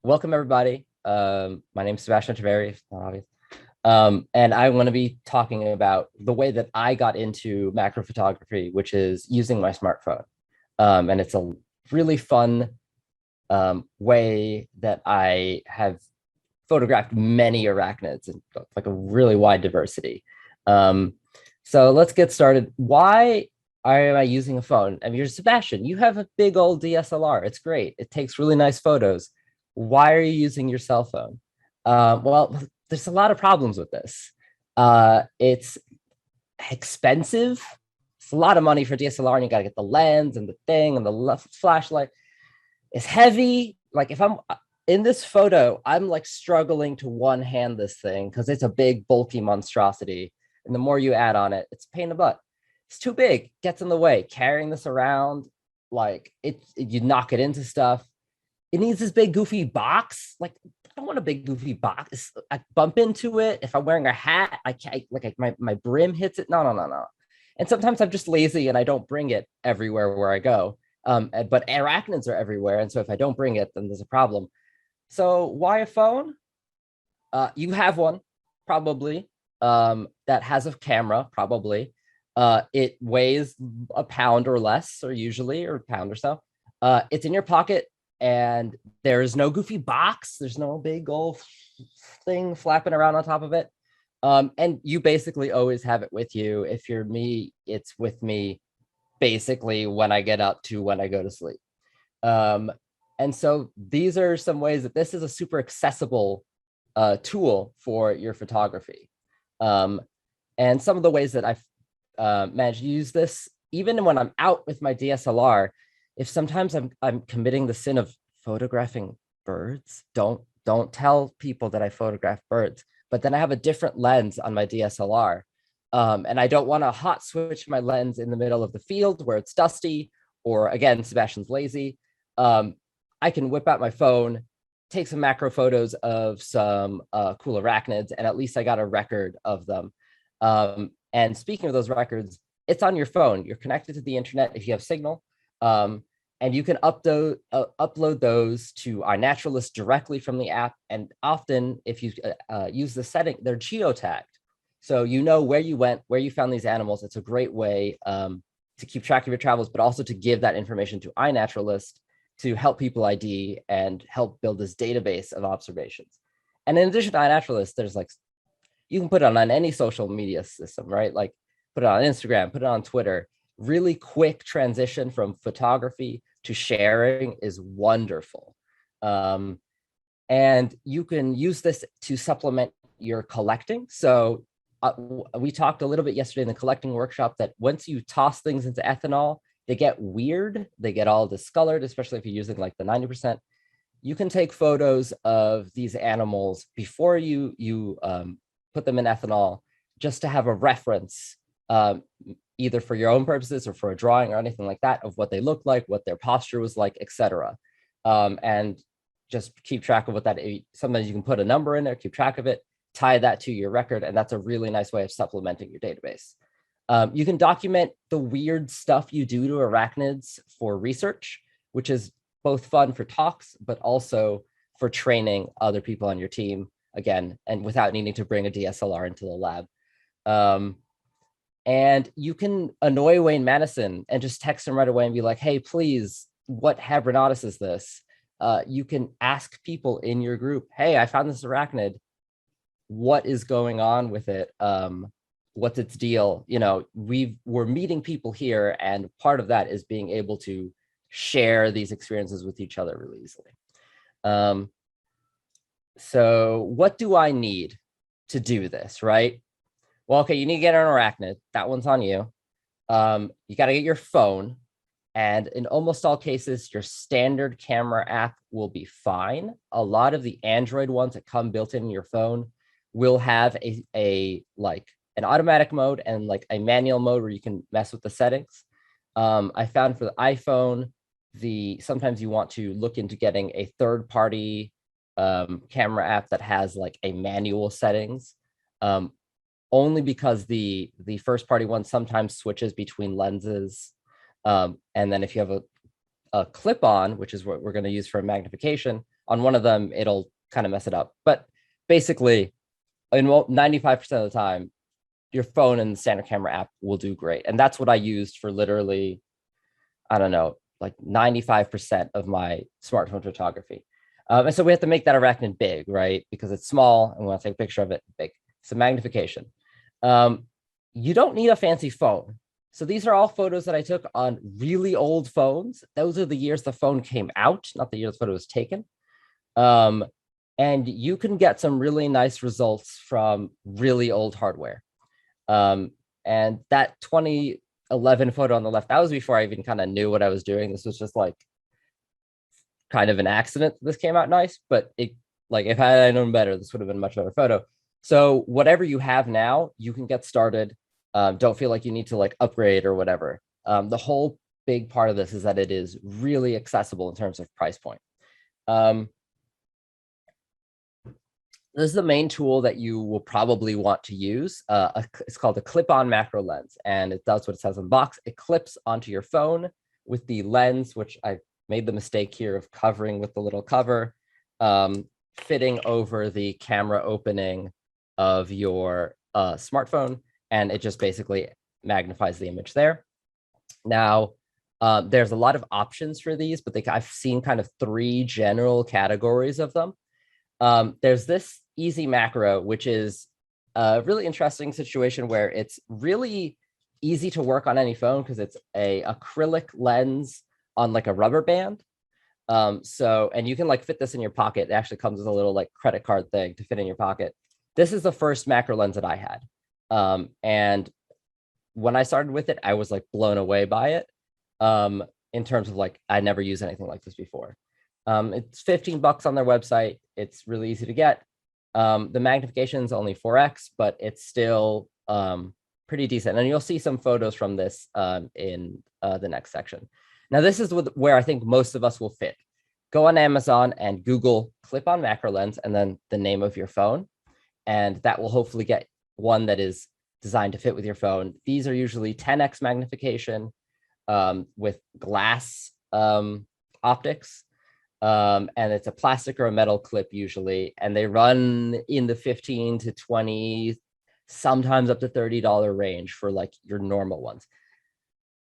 Welcome everybody. My name is Sebastian Echeverri, if it's not obvious. And I want to be talking about the way that I got into macro photography, which is using my smartphone. And it's a really fun way that I have photographed many arachnids and like a really wide diversity. So let's get started. Why am I using a phone? I mean, you're Sebastian, you have a big old DSLR. It's great. It takes really nice photos. Why are you using your cell phone? Well, there's a lot of problems with this. It's expensive. It's a lot of money for DSLR, and you got to get the lens and the thing and the flashlight. It's heavy. Like if I'm in this photo, I'm like struggling to one hand this thing because it's a big, bulky monstrosity. And the more you add on it, it's a pain in the butt. It's too big, gets in the way. Carrying this around, like you knock it into stuff. It needs this big goofy box. Like I don't want a big goofy box. I bump into it. If I'm wearing a hat, I can't, like my brim hits it. No. And sometimes I'm just lazy and I don't bring it everywhere where I go. But arachnids are everywhere. And so if I don't bring it, then there's a problem. So why a phone? You have one, probably, that has a camera, probably. It weighs a pound or less, or usually, or a pound or so. It's in your pocket, and there is no goofy box. There's no big old thing flapping around on top of it. And you basically always have it with you. If you're me, it's with me basically when I get up to when I go to sleep. And so these are some ways that this is a super accessible tool for your photography. And some of the ways that I've managed to use this, even when I'm out with my DSLR, if sometimes I'm committing the sin of photographing birds, don't tell people that I photograph birds, but then I have a different lens on my DSLR. And I don't want to hot switch my lens in the middle of the field where it's dusty, or again, Sebastian's lazy. I can whip out my phone, take some macro photos of some cool arachnids, and at least I got a record of them. And speaking of those records, it's on your phone. You're connected to the internet if you have signal. And you can upload those to iNaturalist directly from the app. And often, if you use the setting, they're geotagged. So you know where you went, where you found these animals. It's a great way to keep track of your travels, but also to give that information to iNaturalist to help people ID and help build this database of observations. And in addition to iNaturalist, there's like, you can put it on any social media system, right? Like put it on Instagram, put it on Twitter. Really quick transition from photography to sharing is wonderful. And you can use this to supplement your collecting. So we talked a little bit yesterday in the collecting workshop that once you toss things into ethanol, they get weird. They get all discolored, especially if you're using like the 90%. You can take photos of these animals before you put them in ethanol, just to have a reference, either for your own purposes or for a drawing or anything like that, of what they look like, what their posture was like, etc. And just keep track of what that, sometimes you can put a number in there, keep track of it, tie that to your record, and that's a really nice way of supplementing your database. You can document the weird stuff you do to arachnids for research, which is both fun for talks, but also for training other people on your team, again, and without needing to bring a DSLR into the lab. And you can annoy Wayne Madison and just text him right away and be like, hey, please, what Habernatus is this? You can ask people in your group, hey, I found this arachnid. What is going on with it? What's its deal? You know, we're meeting people here, and part of that is being able to share these experiences with each other really easily. So what do I need to do this, right? Well, okay, you need to get an arachnid. That one's on you. You got to get your phone. And in almost all cases, your standard camera app will be fine. A lot of the Android ones that come built in your phone will have a like an automatic mode and like a manual mode where you can mess with the settings. I found for the iPhone, sometimes you want to look into getting a third-party camera app that has like a manual settings. Only because the first-party one sometimes switches between lenses. And then if you have a clip-on, which is what we're going to use for magnification, On one of them, it'll kind of mess it up. But basically, in 95% of the time, your phone and the standard camera app will do great. And that's what I used for literally, I don't know, like 95% of my smartphone photography. And so we have to make that Arachnid big, right? Because it's small and we want to take a picture of it big. So magnification. You don't need a fancy phone. So these are all photos that I took on really old phones. Those are the years the phone came out, not the year the photo was taken. And you can get some really nice results from really old hardware. And that 2011 photo on the left, that was before I even kind of knew what I was doing. This was just like kind of an accident. This came out nice, but it, like, if I had known better, this would have been a much better photo. So whatever you have now, you can get started. Don't feel like you need to like upgrade or whatever. The whole big part of this is that it is really accessible in terms of price point. This is the main tool that you will probably want to use. It's called a clip-on macro lens, and it does what it says on the box. It clips onto your phone with the lens, which I made the mistake here of covering with the little cover, fitting over the camera opening of your smartphone, and it just basically magnifies the image there. Now, there's a lot of options for these, but I've seen kind of 3 general categories of them. There's this easy macro, which is a really interesting situation where it's really easy to work on any phone because it's a acrylic lens on like a rubber band. And you can like fit this in your pocket. It actually comes with a little like credit card thing to fit in your pocket. This is the first macro lens that I had. And when I started with it, I was like blown away by it. In terms of like, I never used anything like this before. It's $15 on their website. It's really easy to get. The magnification is only 4x, but it's still pretty decent. And you'll see some photos from this in the next section. Now, this is where I think most of us will fit. Go on Amazon and Google clip-on macro lens and then the name of your phone. And that will hopefully get one that is designed to fit with your phone. These are usually 10x magnification with glass optics. And it's a plastic or a metal clip usually, and they run in the 15 to 20, sometimes up to $30 range for like your normal ones.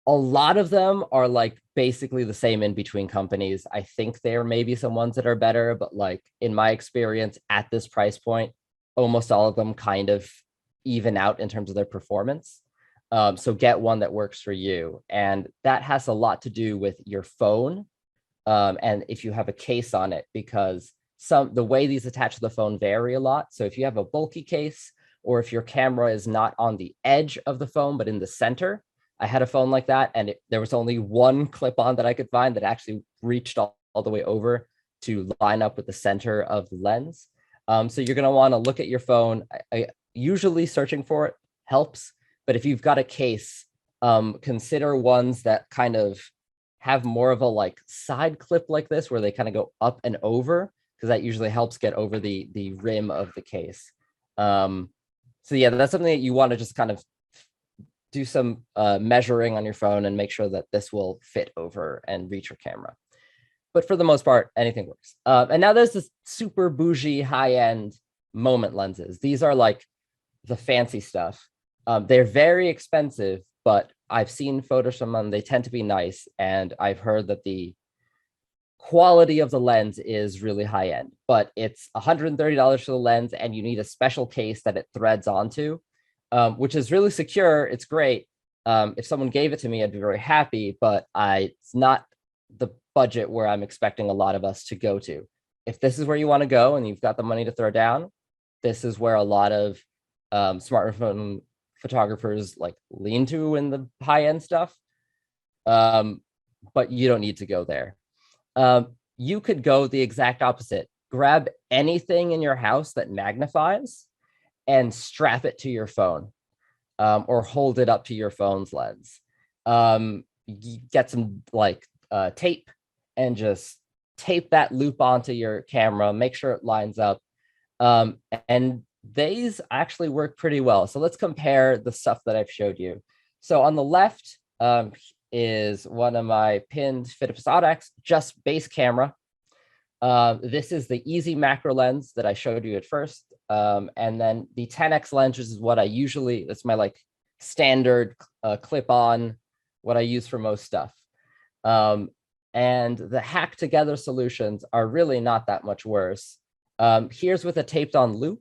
A lot of them are like basically the same in between companies. I think there may be some ones that are better, but like in my experience at this price point, almost all of them kind of even out in terms of their performance. So get one that works for you. And that has a lot to do with your phone. And if you have a case on it, because the way these attach to the phone vary a lot. So if you have a bulky case, or if your camera is not on the edge of the phone, but in the center, I had a phone like that, and there was only one clip-on that I could find that actually reached all the way over to line up with the center of the lens. So you're going to want to look at your phone. Usually searching for it helps, but if you've got a case, consider ones that kind of have more of a like side clip like this, where they kind of go up and over, because that usually helps get over the rim of the case. So yeah, that's something that you want to just kind of do some measuring on your phone and make sure that this will fit over and reach your camera. But for the most part, anything works. And now there's this super bougie high-end moment lenses. These are like the fancy stuff. They're very expensive, but I've seen photos from them. They tend to be nice. And I've heard that the quality of the lens is really high end, but it's $130 for the lens, and you need a special case that it threads onto, which is really secure. It's great. If someone gave it to me, I'd be very happy, but it's not the budget where I'm expecting a lot of us to go to. If this is where you want to go and you've got the money to throw down, this is where a lot of smartphone photographers like lean to in the high-end stuff. But you don't need to go there. You could go the exact opposite. Grab anything in your house that magnifies and strap it to your phone, or hold it up to your phone's lens. You get some like tape and just tape that loop onto your camera, make sure it lines up. And these actually work pretty well. So let's compare the stuff that I've showed you. So on the left is one of my pinned Philips Audax, just base camera. This is the easy macro lens that I showed you at first. And then the 10x lens, which is what I usually, that's my like standard clip-on, what I use for most stuff. And the hack together solutions are really not that much worse. Here's with a taped on loop.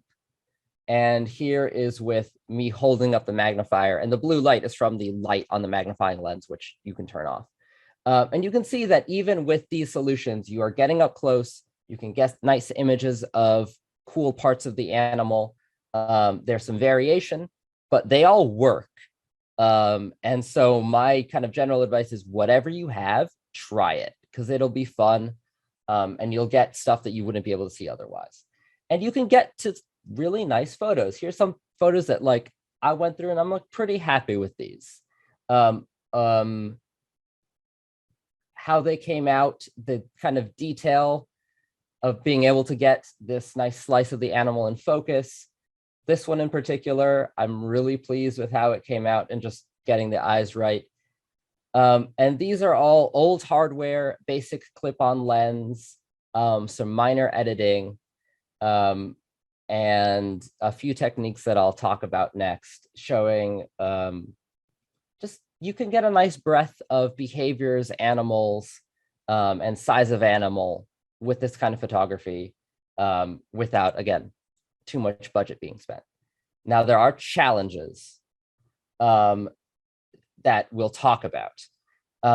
And here is with me holding up the magnifier. And the blue light is from the light on the magnifying lens, which you can turn off. And you can see that even with these solutions, you are getting up close. You can get nice images of cool parts of the animal. There's some variation, but they all work. And so my kind of general advice is whatever you have, try it, because it'll be fun. And you'll get stuff that you wouldn't be able to see otherwise. And you can get to really nice photos. Here's some photos that like I went through and I'm like pretty happy with these. How they came out, the kind of detail of being able to get this nice slice of the animal in focus. This one in particular, I'm really pleased with how it came out and just getting the eyes right. And these are all old hardware, basic clip-on lens, some minor editing, and a few techniques that I'll talk about next, showing just you can get a nice breadth of behaviors, animals, and size of animal with this kind of photography without, again, too much budget being spent. Now, there are challenges that we'll talk about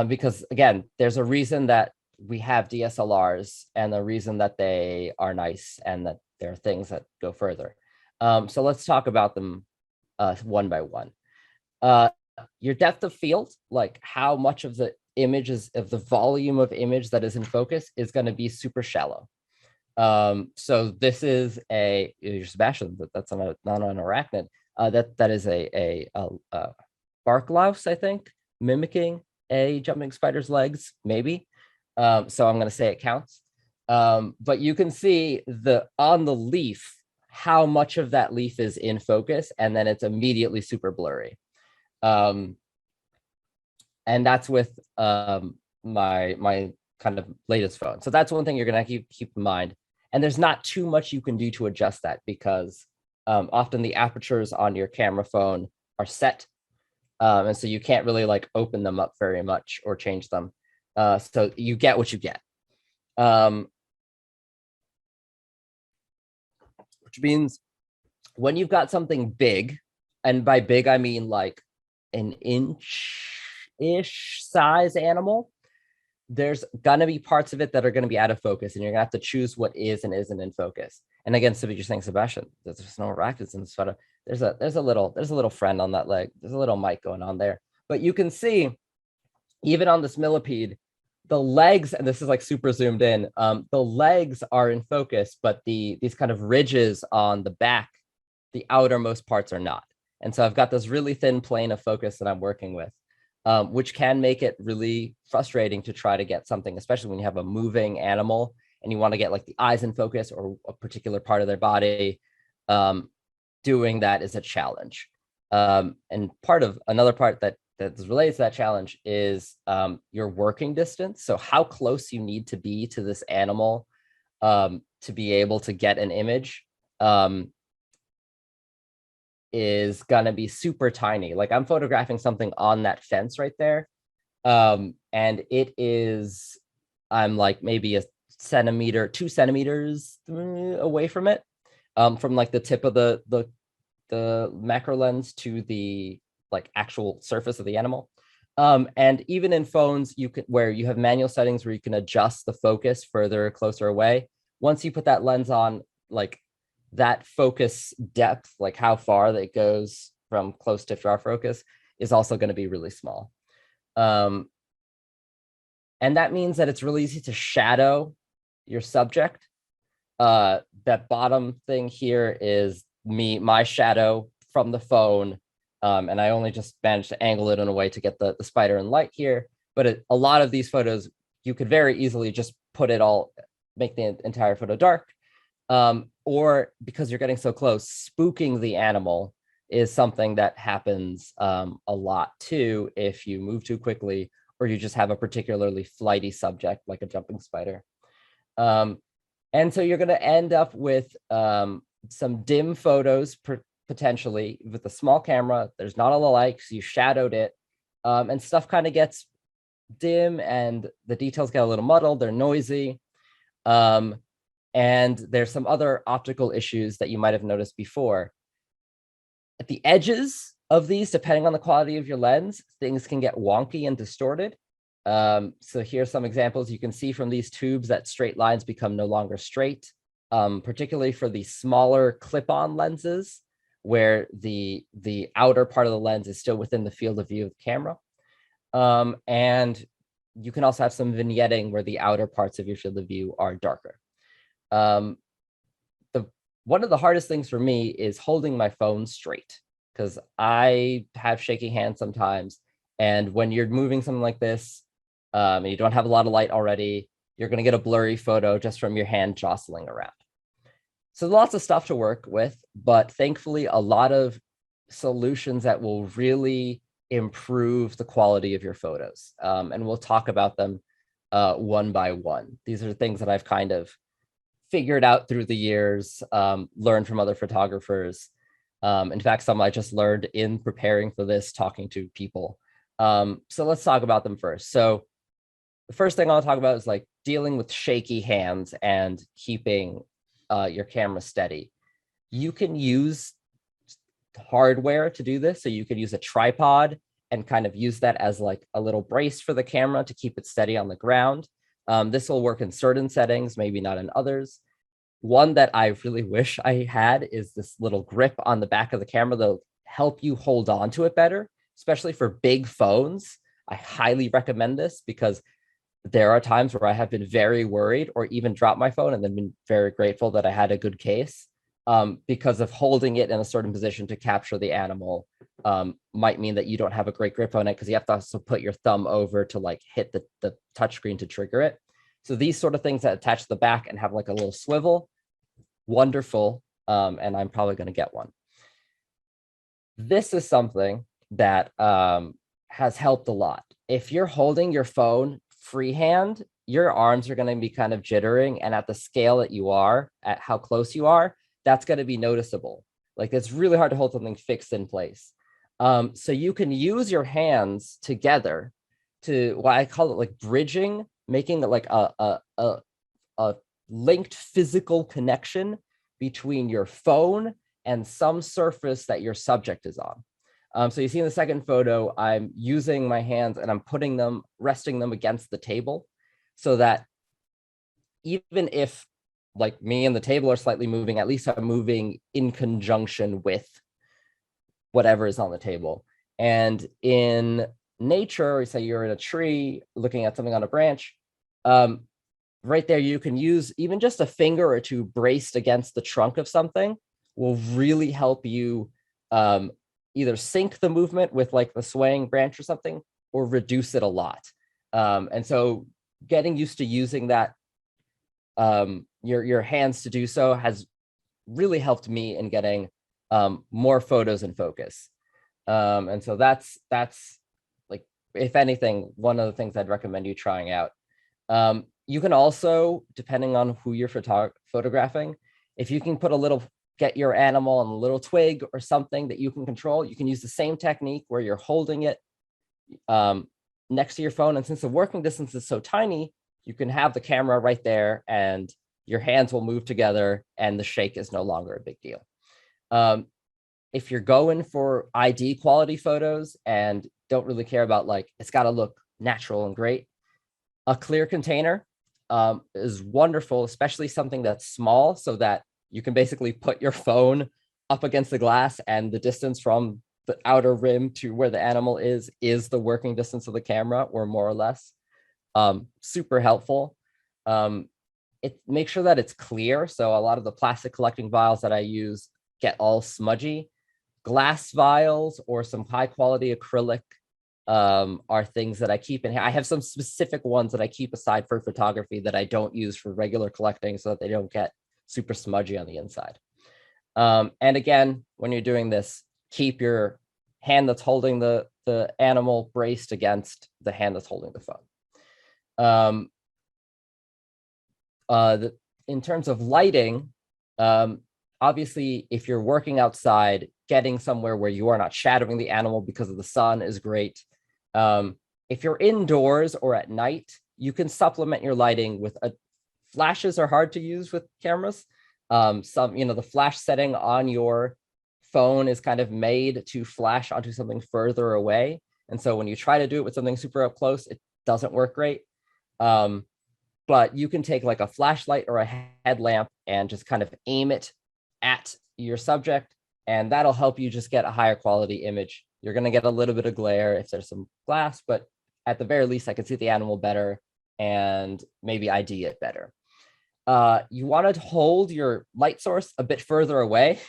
because, again, there's a reason that we have DSLRs and the reason that they are nice and that there are things that go further. So let's talk about them one by one. Your depth of field, like how much of the image is of the volume of image that is in focus is going to be super shallow. So this is a Sebastian, but that's not an arachnid. That is a bark louse, I think, mimicking a jumping spider's legs, maybe. So I'm going to say it counts. But you can see on the leaf how much of that leaf is in focus, and then it's immediately super blurry. And that's with my kind of latest phone. So that's one thing you're going to keep in mind. And there's not too much you can do to adjust that because often the apertures on your camera phone are set. And so you can't really like open them up very much or change them. So you get what you get. Which means when you've got something big, and by big, I mean like an inch-ish size animal, there's gonna be parts of it that are gonna be out of focus, and you're gonna have to choose what is and isn't in focus. And again, so you're saying, Sebastian, there's no arachnids in this photo. There's a little friend on that leg. There's a little mic going on there. But you can see, even on this millipede, the legs, and this is like super zoomed in, the legs are in focus, but these kind of ridges on the back, the outermost parts are not. And so I've got this really thin plane of focus that I'm working with, which can make it really frustrating to try to get something, especially when you have a moving animal and you want to get like the eyes in focus or a particular part of their body. Doing that is a challenge. And another part that's related to that challenge is your working distance. So how close you need to be to this animal to be able to get an image is gonna be super tiny. Like I'm photographing something on that fence right there. And I'm like maybe a centimeter, 2 centimeters away from it, from like the tip of the macro lens to the like actual surface of the animal. And even in phones, where you have manual settings where you can adjust the focus further, closer away. Once you put that lens on, like that focus depth, like how far that goes from close to far focus, is also going to be really small. And that means that it's really easy to shadow your subject. That bottom thing here is my shadow from the phone. And I only just managed to angle it in a way to get the spider and light here. But a lot of these photos, you could very easily just make the entire photo dark. Or because you're getting so close, spooking the animal is something that happens a lot too if you move too quickly or you just have a particularly flighty subject like a jumping spider. And so you're going to end up with some dim photos potentially with a small camera. There's not a lot of lights, you shadowed it, and stuff kind of gets dim and the details get a little muddled, they're noisy. And there's some other optical issues that you might have noticed before. At the edges of these, depending on the quality of your lens, things can get wonky and distorted. So here's some examples. You can see from these tubes that straight lines become no longer straight, particularly for the smaller clip-on lenses, where the outer part of the lens is still within the field of view of the camera. And you can also have some vignetting where the outer parts of your field of view are darker. One of the hardest things for me is holding my phone straight, because I have shaky hands sometimes. And when you're moving something like this, and you don't have a lot of light already, you're going to get a blurry photo just from your hand jostling around. So lots of stuff to work with, but thankfully a lot of solutions that will really improve the quality of your photos. And we'll talk about them one by one. These are things that I've kind of figured out through the years, learned from other photographers. In fact, some I just learned in preparing for this, talking to people. So let's talk about them first. So the first thing I'll talk about is like dealing with shaky hands and keeping your camera steady. You can use hardware to do this. So you could use a tripod and kind of use that as like a little brace for the camera to keep it steady on the ground. This will work in certain settings, maybe not in others. One that I really wish I had is this little grip on the back of the camera that'll help you hold on to it better, especially for big phones. I highly recommend this because there are times where I have been very worried or even dropped my phone and then been very grateful that I had a good case, because of holding it in a certain position to capture the animal might mean that you don't have a great grip on it because you have to also put your thumb over to like hit the touchscreen to trigger it. So these sort of things that attach to the back and have like a little swivel, wonderful. And I'm probably going to get one. This is something that has helped a lot. If you're holding your phone freehand, your arms are going to be kind of jittering, and at the scale that you are, at how close you are, that's going to be noticeable. Like it's really hard to hold something fixed in place. So you can use your hands together to what I call it like bridging, making it like a linked physical connection between your phone and some surface that your subject is on. So you see in the second photo, I'm using my hands and I'm putting them, resting them against the table so that even if like me and the table are slightly moving, at least I'm moving in conjunction with whatever is on the table. And in nature, say you're in a tree looking at something on a branch, right there, you can use even just a finger or two braced against the trunk of something will really help you either sync the movement with like the swaying branch or something, or reduce it a lot. And so getting used to using that, your hands to do so has really helped me in getting more photos in focus. And so that's like, if anything, one of the things I'd recommend you trying out. You can also, depending on who you're photographing, if you can put get your animal on a little twig or something that you can control, you can use the same technique where you're holding it next to your phone. And since the working distance is so tiny, you can have the camera right there and your hands will move together and the shake is no longer a big deal. If you're going for ID quality photos and don't really care about like, it's got to look natural and great, a clear container is wonderful, especially something that's small, so that you can basically put your phone up against the glass and the distance from the outer rim to where the animal is the working distance of the camera, or more or less. Super helpful. Make sure that it's clear. So a lot of the plastic collecting vials that I use get all smudgy. Glass vials or some high quality acrylic are things that I keep in here. I have some specific ones that I keep aside for photography that I don't use for regular collecting so that they don't get super smudgy on the inside. And again, when you're doing this, keep your hand that's holding the animal braced against the hand that's holding the phone. in terms of lighting, obviously, if you're working outside, getting somewhere where you are not shadowing the animal because of the sun is great. If you're indoors or at night, you can supplement your lighting with flashes are hard to use with cameras. The flash setting on your phone is kind of made to flash onto something further away. And so when you try to do it with something super up close, it doesn't work great. But you can take like a flashlight or a headlamp and just kind of aim it at your subject, and that'll help you just get a higher quality image. You're going to get a little bit of glare if there's some glass, but at the very least, I can see the animal better and maybe ID it better. You want to hold your light source a bit further away,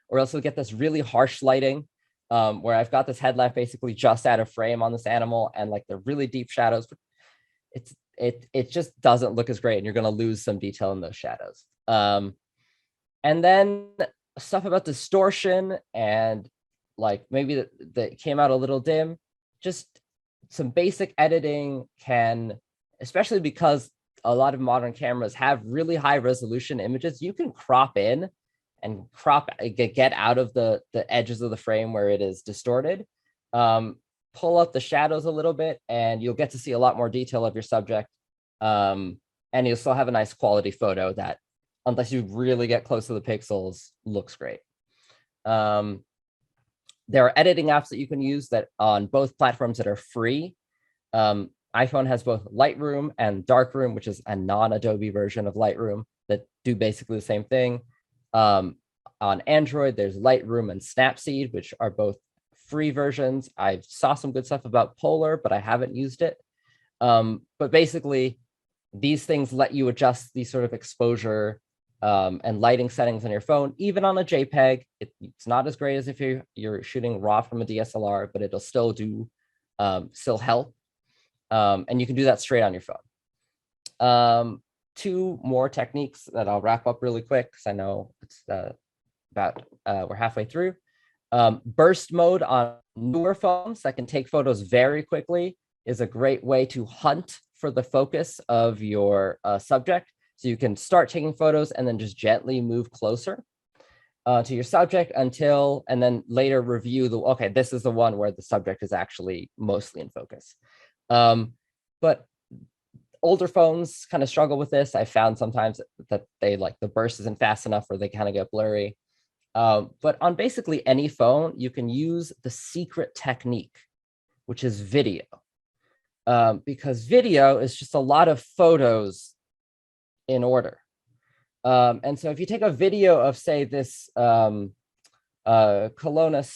or else you'll get this really harsh lighting where I've got this headlamp basically just out of frame on this animal, and like the really deep shadows, it just doesn't look as great, and you're going to lose some detail in those shadows. And then stuff about distortion and like maybe that came out a little dim, just some basic editing can, especially because a lot of modern cameras have really high resolution images, you can crop in and get out of the edges of the frame where it is distorted, pull up the shadows a little bit, and you'll get to see a lot more detail of your subject. And you'll still have a nice quality photo that, unless you really get close to the pixels, looks great. There are editing apps that you can use that on both platforms that are free. iPhone has both Lightroom and Darkroom, which is a non-Adobe version of Lightroom that do basically the same thing. On Android, there's Lightroom and Snapseed, which are both free versions. I saw some good stuff about Polar, but I haven't used it. But basically, these things let you adjust these sort of exposure and lighting settings on your phone, even on a JPEG. It's not as great as if you're shooting raw from a DSLR, but it'll still still help. And you can do that straight on your phone. Two more techniques that I'll wrap up really quick, because I know it's we're halfway through. Burst mode on newer phones that can take photos very quickly is a great way to hunt for the focus of your subject. So you can start taking photos and then just gently move closer to your subject and then later review okay, this is the one where the subject is actually mostly in focus. But older phones kind of struggle with this. I found sometimes that they like the burst isn't fast enough or they kind of get blurry. But on basically any phone, you can use the secret technique, which is video. Because video is just a lot of photos in order. And so if you take a video of, say, this Colonus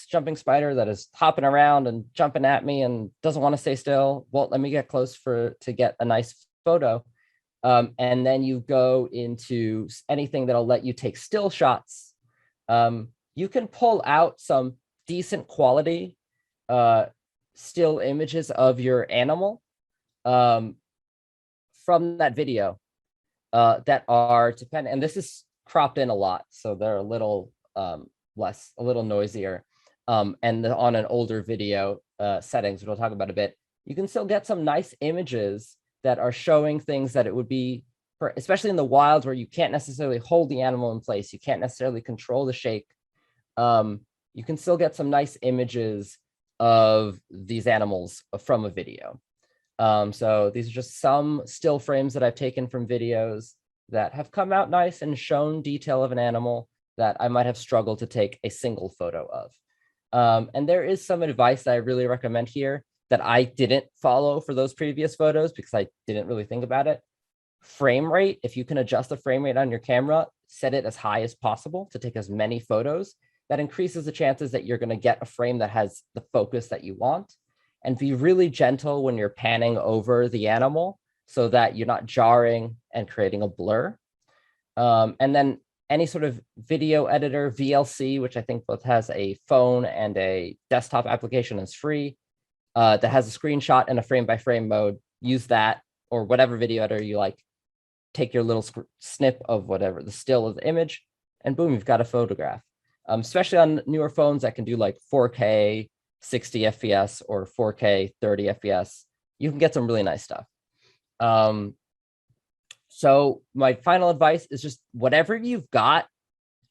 jumping spider that is hopping around and jumping at me and doesn't want to stay still, well, let me get close to get a nice photo. And then you go into anything that'll let you take still shots. You can pull out some decent quality still images of your animal from that video that are dependent, and this is cropped in a lot, so they're a little a little noisier. And on an older video settings, which we'll talk about a bit, you can still get some nice images that are showing things that it would be, especially in the wild where you can't necessarily hold the animal in place, you can't necessarily control the shake. You can still get some nice images of these animals from a video. So these are just some still frames that I've taken from videos that have come out nice and shown detail of an animal that I might have struggled to take a single photo of. And there is some advice that I really recommend here that I didn't follow for those previous photos because I didn't really think about it. Frame rate, if you can adjust the frame rate on your camera, set it as high as possible to take as many photos. That increases the chances that you're going to get a frame that has the focus that you want. And be really gentle when you're panning over the animal so that you're not jarring and creating a blur. And then any sort of video editor, VLC, which I think both has a phone and a desktop application, is free, that has a screenshot and a frame-by-frame mode. Use that, or whatever video editor you like. Take your little snip of whatever, the still of the image, and boom, you've got a photograph. Especially on newer phones that can do like 4K 60 FPS or 4K 30 FPS, you can get some really nice stuff. So my final advice is just whatever you've got,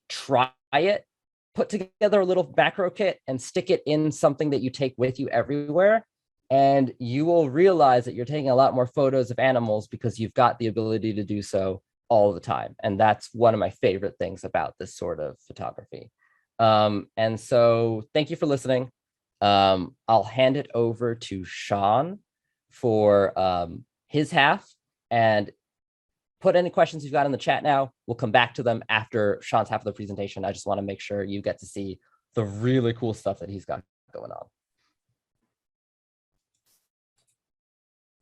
try it, put together a little macro kit and stick it in something that you take with you everywhere. And you will realize that you're taking a lot more photos of animals because you've got the ability to do so all the time. And that's one of my favorite things about this sort of photography. And so thank you for listening. I'll hand it over to Sean for his half, and put any questions you've got in the chat now. We'll come back to them after Sean's half of the presentation. I just want to make sure you get to see the really cool stuff that he's got going on.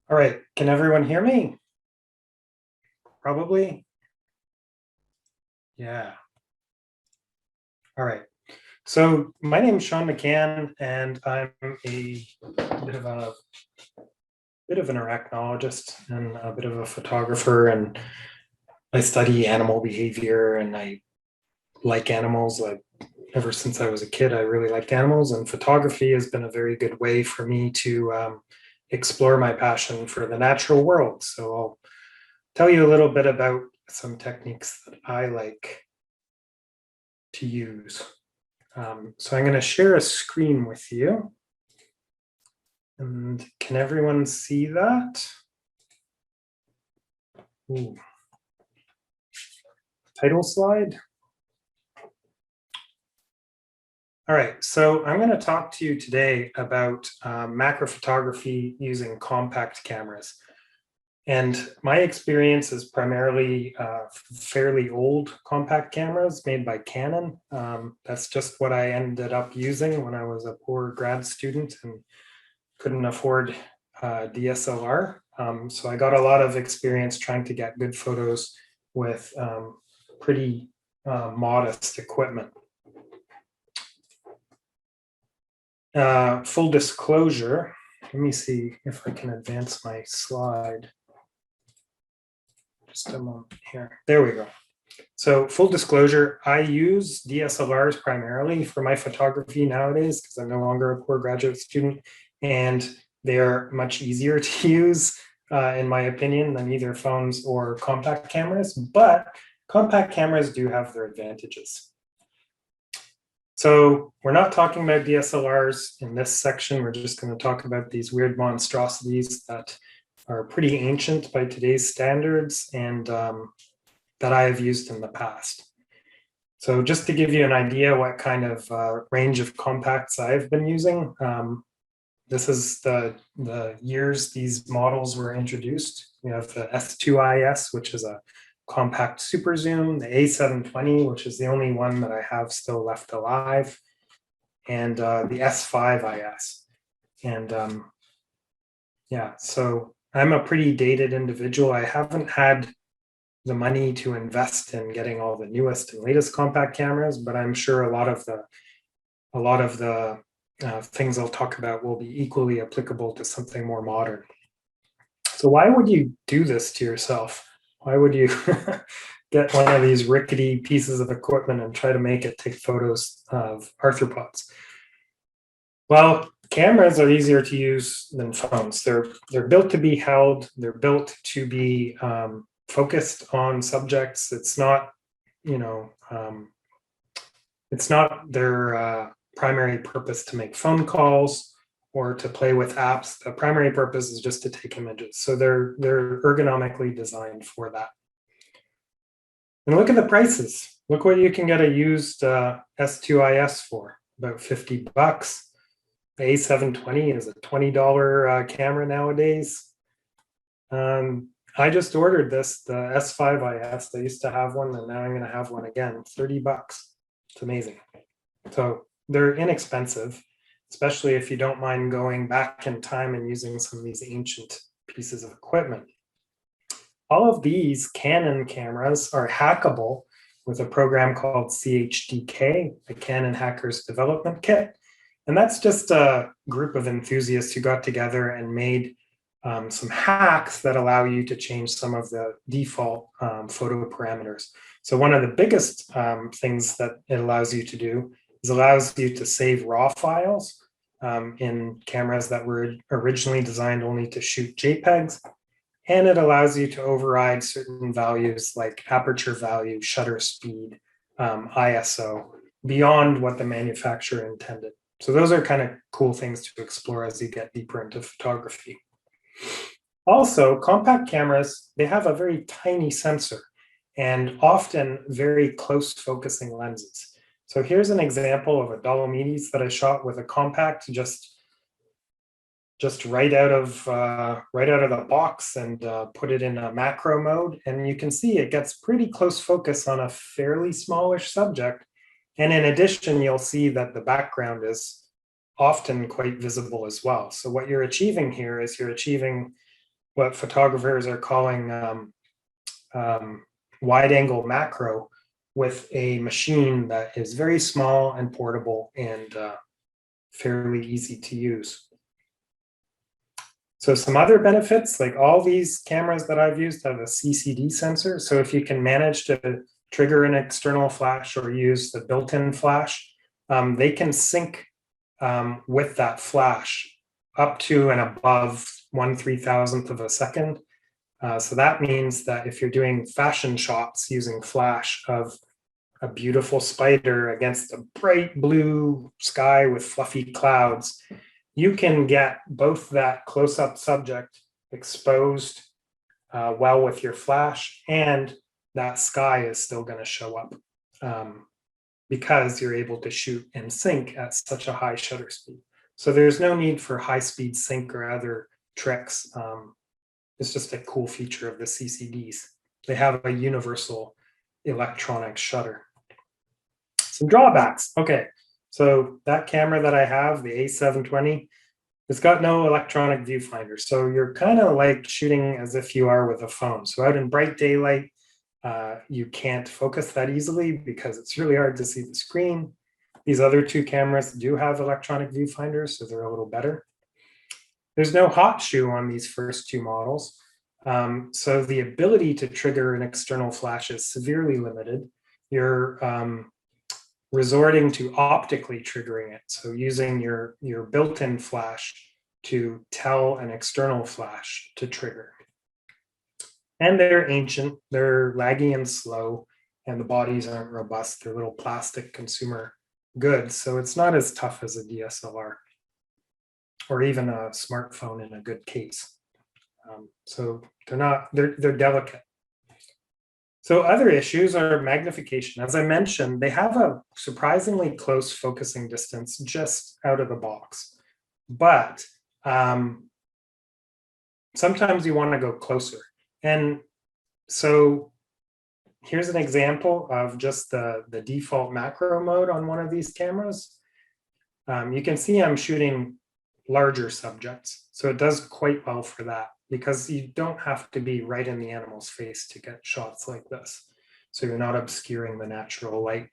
All right, can everyone hear me? Probably. Yeah. All right. So my name is Sean McCann, and I'm a bit of an arachnologist and a bit of a photographer, and I study animal behavior, and I like animals. Ever since I was a kid, I really liked animals, and photography has been a very good way for me to explore my passion for the natural world. So I'll tell you a little bit about some techniques that I like to use. So I'm going to share a screen with you. And can everyone see that? Ooh. Title slide. All right, so I'm going to talk to you today about macro photography using compact cameras. And my experience is primarily fairly old compact cameras made by Canon. That's just what I ended up using when I was a poor grad student and couldn't afford DSLR. So I got a lot of experience trying to get good photos with pretty modest equipment. Full disclosure, let me see if I can advance my slide. Just a moment here. There we go. So full disclosure, I use DSLRs primarily for my photography nowadays because I'm no longer a poor graduate student, and they're much easier to use, in my opinion, than either phones or compact cameras, but compact cameras do have their advantages. So we're not talking about DSLRs in this section. We're just going to talk about these weird monstrosities that are pretty ancient by today's standards and that I have used in the past. So just to give you an idea what kind of range of compacts I've been using, this is the years these models were introduced. We have the S2IS, which is a compact super zoom, the A720, which is the only one that I have still left alive, and the S5IS. And yeah, so I'm a pretty dated individual. I haven't had the money to invest in getting all the newest and latest compact cameras, but I'm sure a lot of the things I'll talk about will be equally applicable to something more modern. So why would you do this to yourself? Why would you get one of these rickety pieces of equipment and try to make it take photos of arthropods? Well, cameras are easier to use than phones. They're built to be held. They're built to be focused on subjects. It's not, it's not their primary purpose to make phone calls or to play with apps. The primary purpose is just to take images. So they're ergonomically designed for that. And look at the prices. Look what you can get a used S2IS for, about 50 bucks. The A720 is a $20 camera nowadays. I just ordered this, the S5IS. I used to have one, and now I'm going to have one again. 30 bucks. It's amazing. So they're inexpensive, especially if you don't mind going back in time and using some of these ancient pieces of equipment. All of these Canon cameras are hackable with a program called CHDK, the Canon Hackers Development Kit. And that's just a group of enthusiasts who got together and made some hacks that allow you to change some of the default photo parameters. So one of the biggest things that it allows you to do is allows you to save raw files in cameras that were originally designed only to shoot JPEGs. and it allows you to override certain values like aperture value, shutter speed, ISO, beyond what the manufacturer intended. So those are kind of cool things to explore as you get deeper into photography. Also, compact cameras, they have a very tiny sensor and often very close focusing lenses. So here's an example of a Dolomites that I shot with a compact, just right out of the box, and put it in a macro mode. And you can see it gets pretty close focus on a fairly smallish subject. And in addition, you'll see that the background is often quite visible as well. So what you're achieving here is you're achieving what photographers are calling wide angle macro with a machine that is very small and portable and fairly easy to use. So some other benefits, like all these cameras that I've used have a CCD sensor. So if you can manage to trigger an external flash or use the built-in flash, they can sync with that flash up to and above 1/3000th of a second. So that means that if you're doing fashion shots using flash of a beautiful spider against a bright blue sky with fluffy clouds, you can get both that close-up subject exposed well with your flash, and that sky is still going to show up because you're able to shoot and sync at such a high shutter speed. So there's no need for high-speed sync or other tricks. It's just a cool feature of the CCDs. They have a universal electronic shutter. Some drawbacks. Okay, so that camera that I have, the A720, it's got no electronic viewfinder. So you're kind of like shooting as if you are with a phone. So out in bright daylight, you can't focus that easily because it's really hard to see the screen. These other two cameras do have electronic viewfinders, so they're a little better. There's no hot shoe on these first two models. So the ability to trigger an external flash is severely limited. You're resorting to optically triggering it. So using your built-in flash to tell an external flash to trigger. And they're ancient, they're laggy and slow, and the bodies aren't robust. They're little plastic consumer goods. So it's not as tough as a DSLR or even a smartphone in a good case. So they're delicate. So other issues are magnification. As I mentioned, they have a surprisingly close focusing distance just out of the box. But sometimes you want to go closer. And so here's an example of just the default macro mode on one of these cameras. You can see I'm shooting larger subjects. So it does quite well for that, because you don't have to be right in the animal's face to get shots like this. So you're not obscuring the natural light.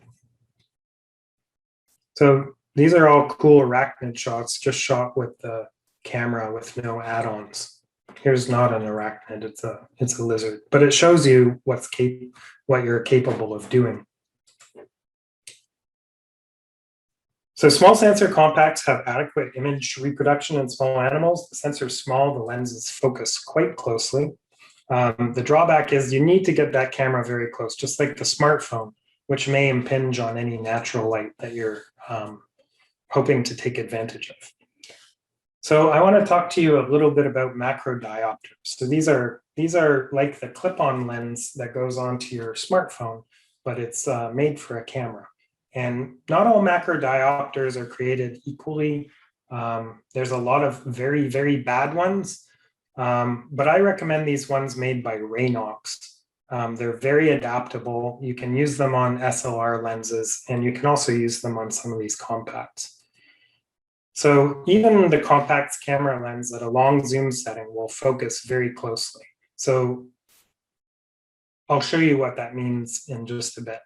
So these are all cool arachnid shots, just shot with the camera with no add-ons. Here's not an arachnid, it's a lizard, but it shows you what you're capable of doing. So small sensor compacts have adequate image reproduction in small animals. The sensor is small, the lenses focus quite closely. The drawback is you need to get that camera very close, just like the smartphone, which may impinge on any natural light that you're hoping to take advantage of. So I want to talk to you a little bit about macro diopters. So these are like the clip-on lens that goes onto your smartphone, but it's made for a camera. And not all macro diopters are created equally. There's a lot of very, very bad ones, but I recommend these ones made by Raynox. They're very adaptable. You can use them on SLR lenses, and you can also use them on some of these compacts. So even the compact's camera lens at a long zoom setting will focus very closely. So I'll show you what that means in just a bit.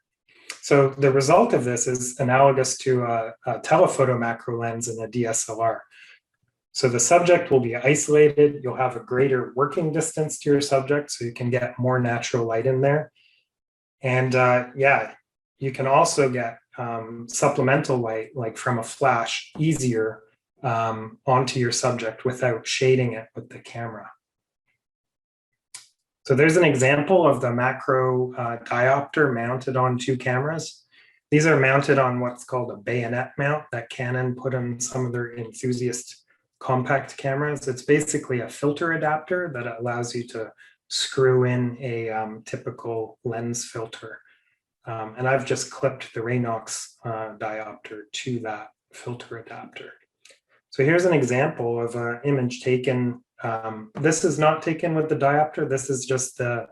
So the result of this is analogous to a telephoto macro lens in a DSLR. So the subject will be isolated. You'll have a greater working distance to your subject, so you can get more natural light in there. And yeah, you can also get supplemental light, like from a flash, easier onto your subject without shading it with the camera. So there's an example of the macro diopter mounted on 2 cameras. These are mounted on what's called a bayonet mount that Canon put on some of their enthusiast compact cameras. It's basically a filter adapter that allows you to screw in a typical lens filter. And I've just clipped the Raynox diopter to that filter adapter. So here's an example of an image taken. This is not taken with the diopter. This is just the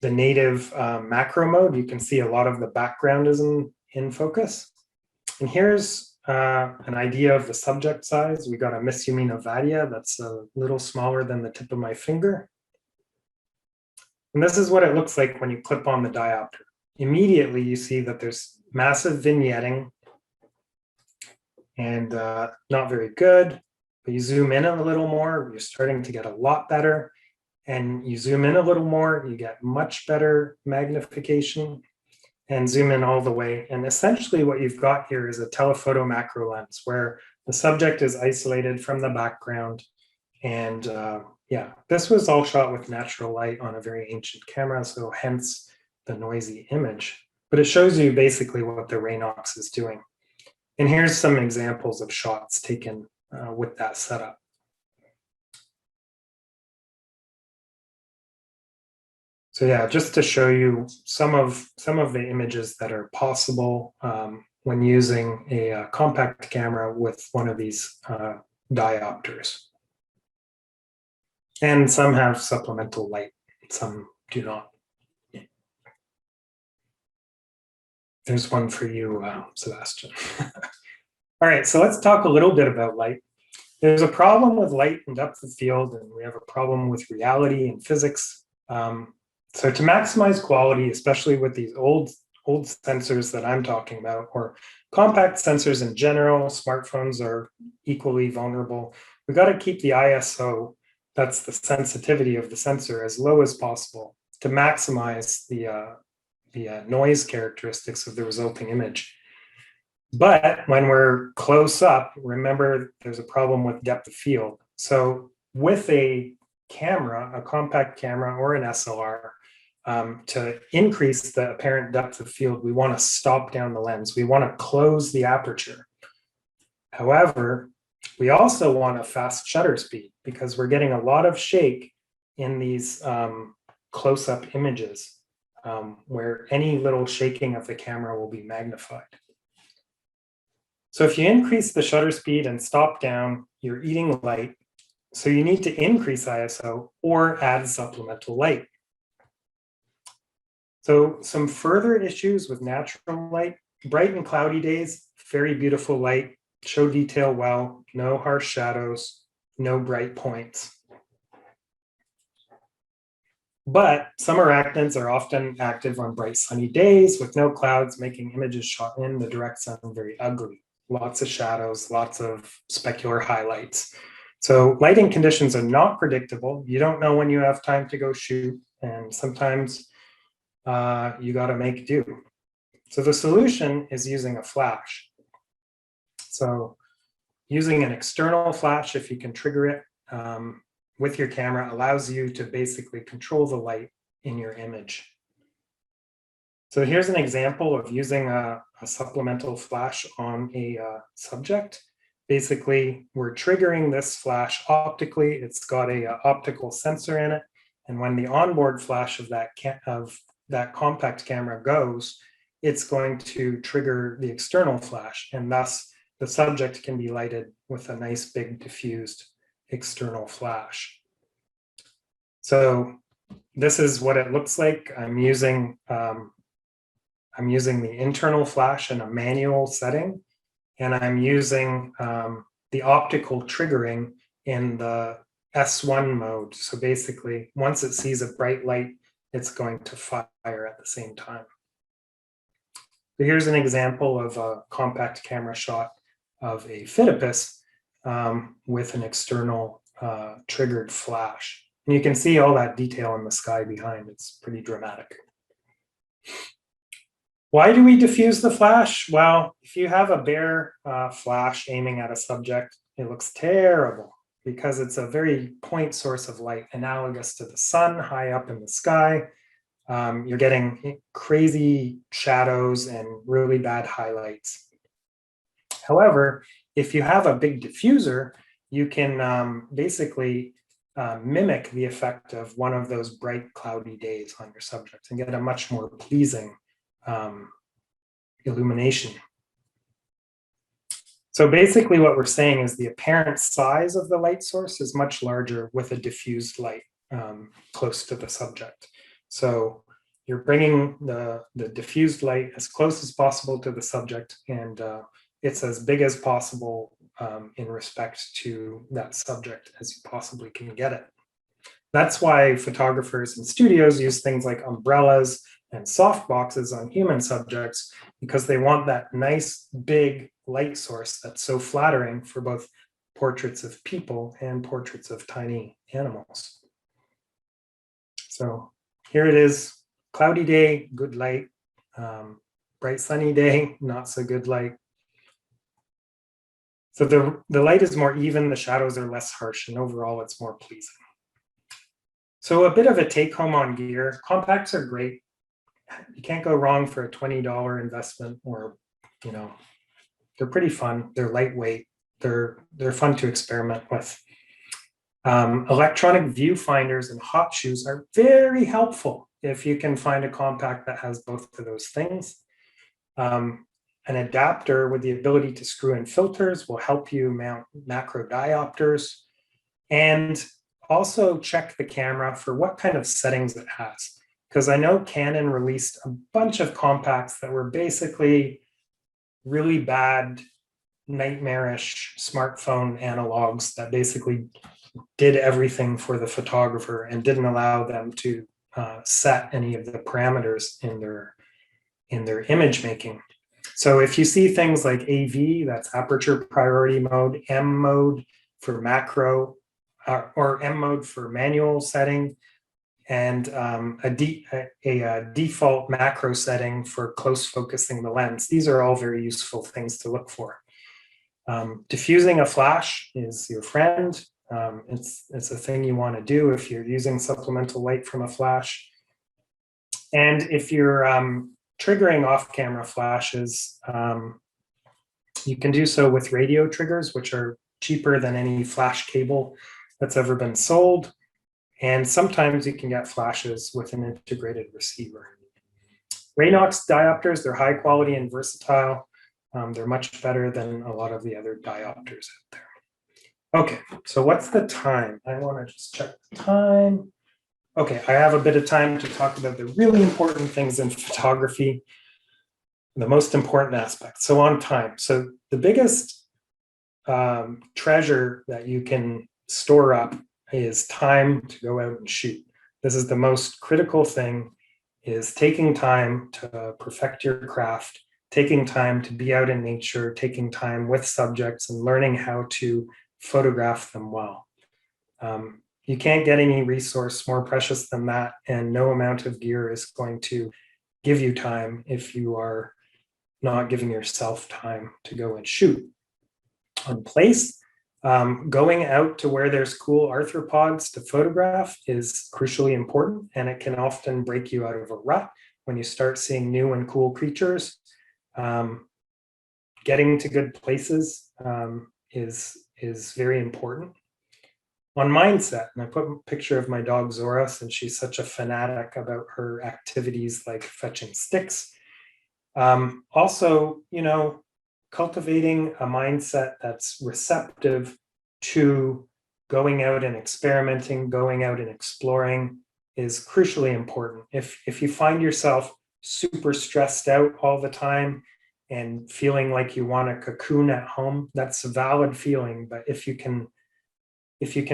native macro mode. You can see a lot of the background is in focus. And here's an idea of the subject size. We got a Miss Yumina Vadia that's a little smaller than the tip of my finger. And this is what it looks like when you clip on the diopter. Immediately you see that there's massive vignetting and not very good. But you zoom in a little more, you're starting to get a lot better. And you zoom in a little more, you get much better magnification, and zoom in all the way. And essentially what you've got here is a telephoto macro lens where the subject is isolated from the background. And yeah, this was all shot with natural light on a very ancient camera, so hence the noisy image. But it shows you basically what the Raynox is doing. And here's some examples of shots taken with that setup. So yeah, just to show you some of the images that are possible when using a compact camera with one of these diopters. And some have supplemental light, some do not. There's one for you, Sebastian. All right, so let's talk a little bit about light. There's a problem with light and depth of field, and we have a problem with reality and physics. So to maximize quality, especially with these old sensors that I'm talking about, or compact sensors in general, smartphones are equally vulnerable. We got to keep the ISO, that's the sensitivity of the sensor, as low as possible to maximize the noise characteristics of the resulting image. But when we're close up, remember there's a problem with depth of field. So with a camera, a compact camera or an SLR, to increase the apparent depth of field, we want to stop down the lens. We want to close the aperture. However, we also want a fast shutter speed because we're getting a lot of shake in these close-up images where any little shaking of the camera will be magnified. So if you increase the shutter speed and stop down, you're eating light. So you need to increase ISO or add supplemental light. So some further issues with natural light: bright and cloudy days, very beautiful light, show detail well, no harsh shadows, no bright points. But some arachnids are often active on bright sunny days with no clouds, making images shot in the direct sun very ugly. Lots of shadows, lots of specular highlights. So lighting conditions are not predictable. You don't know when you have time to go shoot, and sometimes you got to make do. So the solution is using a flash. So using an external flash, if you can trigger it with your camera, allows you to basically control the light in your image. So here's an example of using a supplemental flash on a subject. Basically, we're triggering this flash optically. It's got a optical sensor in it. And when the onboard flash of that compact camera goes, it's going to trigger the external flash, and thus the subject can be lighted with a nice big diffused external flash. So this is what it looks like. I'm using the internal flash in a manual setting, and I'm using the optical triggering in the S1 mode. So basically, once it sees a bright light, it's going to fire at the same time. So here's an example of a compact camera shot of a Phidippus with an external triggered flash. And you can see all that detail in the sky behind. It's pretty dramatic. Why do we diffuse the flash? Well, if you have a bare flash aiming at a subject, it looks terrible. because it's a very point source of light, analogous to the sun high up in the sky. You're getting crazy shadows and really bad highlights. However, if you have a big diffuser, you can basically mimic the effect of one of those bright cloudy days on your subject and get a much more pleasing illumination. So basically what we're saying is the apparent size of the light source is much larger with a diffused light close to the subject. So you're bringing the diffused light as close as possible to the subject, and it's as big as possible in respect to that subject as you possibly can get it. That's why photographers and studios use things like umbrellas and soft boxes on human subjects, because they want that nice big light source that's so flattering for both portraits of people and portraits of tiny animals. So here it is, cloudy day, good light, bright sunny day, not so good light. So the light is more even, the shadows are less harsh, and overall it's more pleasing. So a bit of a take home on gear. Compacts are great. You can't go wrong for a $20 investment, or, you know, they're pretty fun. They're lightweight. They're fun to experiment with. Electronic viewfinders and hot shoes are very helpful if you can find a compact that has both of those things. An adapter with the ability to screw in filters will help you mount macro diopters, and also check the camera for what kind of settings it has. Because I know Canon released a bunch of compacts that were basically really bad, nightmarish smartphone analogs that basically did everything for the photographer and didn't allow them to set any of the parameters in their image making. So if you see things like AV, that's aperture priority mode, M mode for macro, or M mode for manual setting, and a default macro setting for close focusing the lens. These are all very useful things to look for. Diffusing a flash is your friend. It's a thing you want to do if you're using supplemental light from a flash. And if you're triggering off-camera flashes, you can do so with radio triggers, which are cheaper than any flash cable that's ever been sold. And sometimes you can get flashes with an integrated receiver. Raynox diopters, they're high quality and versatile. They're much better than a lot of the other diopters out there. Okay, so what's the time? I want to just check the time. Okay, I have a bit of time to talk about the really important things in photography, the most important aspects. So on time. So the biggest treasure that you can store up is time to go out and shoot. This is the most critical thing, is taking time to perfect your craft, taking time to be out in nature, taking time with subjects and learning how to photograph them well. You can't get any resource more precious than that, and no amount of gear is going to give you time if you are not giving yourself time to go and shoot. On place, going out to where there's cool arthropods to photograph is crucially important, and it can often break you out of a rut when you start seeing new and cool creatures. Getting to good places is very important. On mindset, and I put a picture of my dog Zora, since she's such a fanatic about her activities like fetching sticks. Also, you know, cultivating a mindset that's receptive to going out and experimenting, going out and exploring is crucially important. If you find yourself super stressed out all the time and feeling like you want a cocoon at home, that's a valid feeling. But if you can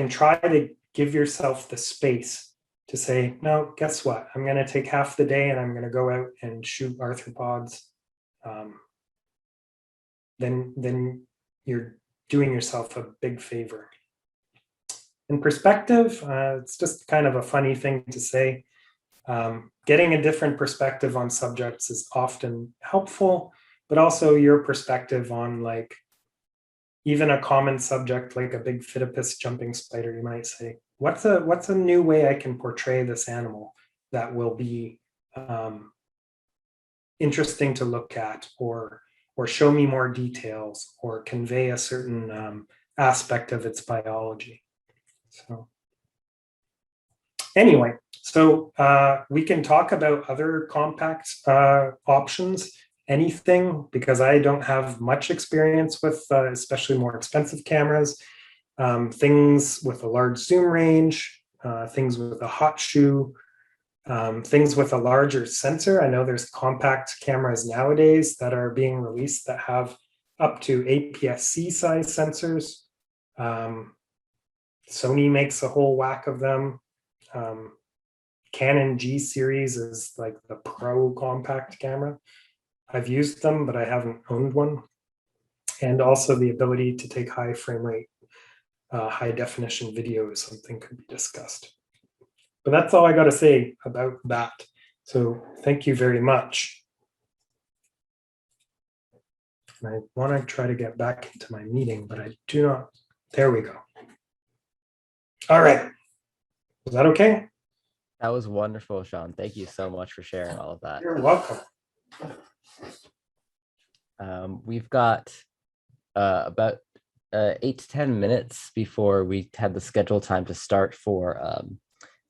try to give yourself the space to say, no, guess what? I'm going to take half the day and I'm going to go out and shoot arthropods. Then you're doing yourself a big favor. In perspective, it's just kind of a funny thing to say. Getting a different perspective on subjects is often helpful, but also your perspective on like even a common subject like a big Phidippus jumping spider, you might say, what's a new way I can portray this animal that will be interesting to look at, or show me more details, or convey a certain aspect of its biology. So anyway, so we can talk about other compact options, anything, because I don't have much experience with especially more expensive cameras, things with a large zoom range, things with a hot shoe, things with a larger sensor. I know there's compact cameras nowadays that are being released that have up to APS-C size sensors. Sony makes a whole whack of them. Canon G series is like the pro compact camera. I've used them, but I haven't owned one. And also the ability to take high frame rate, high definition video is something could be discussed. But that's all I got to say about that. So thank you very much. And I want to try to get back into my meeting, but I do not. There we go. All right. Is that okay? That was wonderful, Sean. Thank you so much for sharing all of that. You're welcome. We've got about 8 to 10 minutes before we had the scheduled time to start for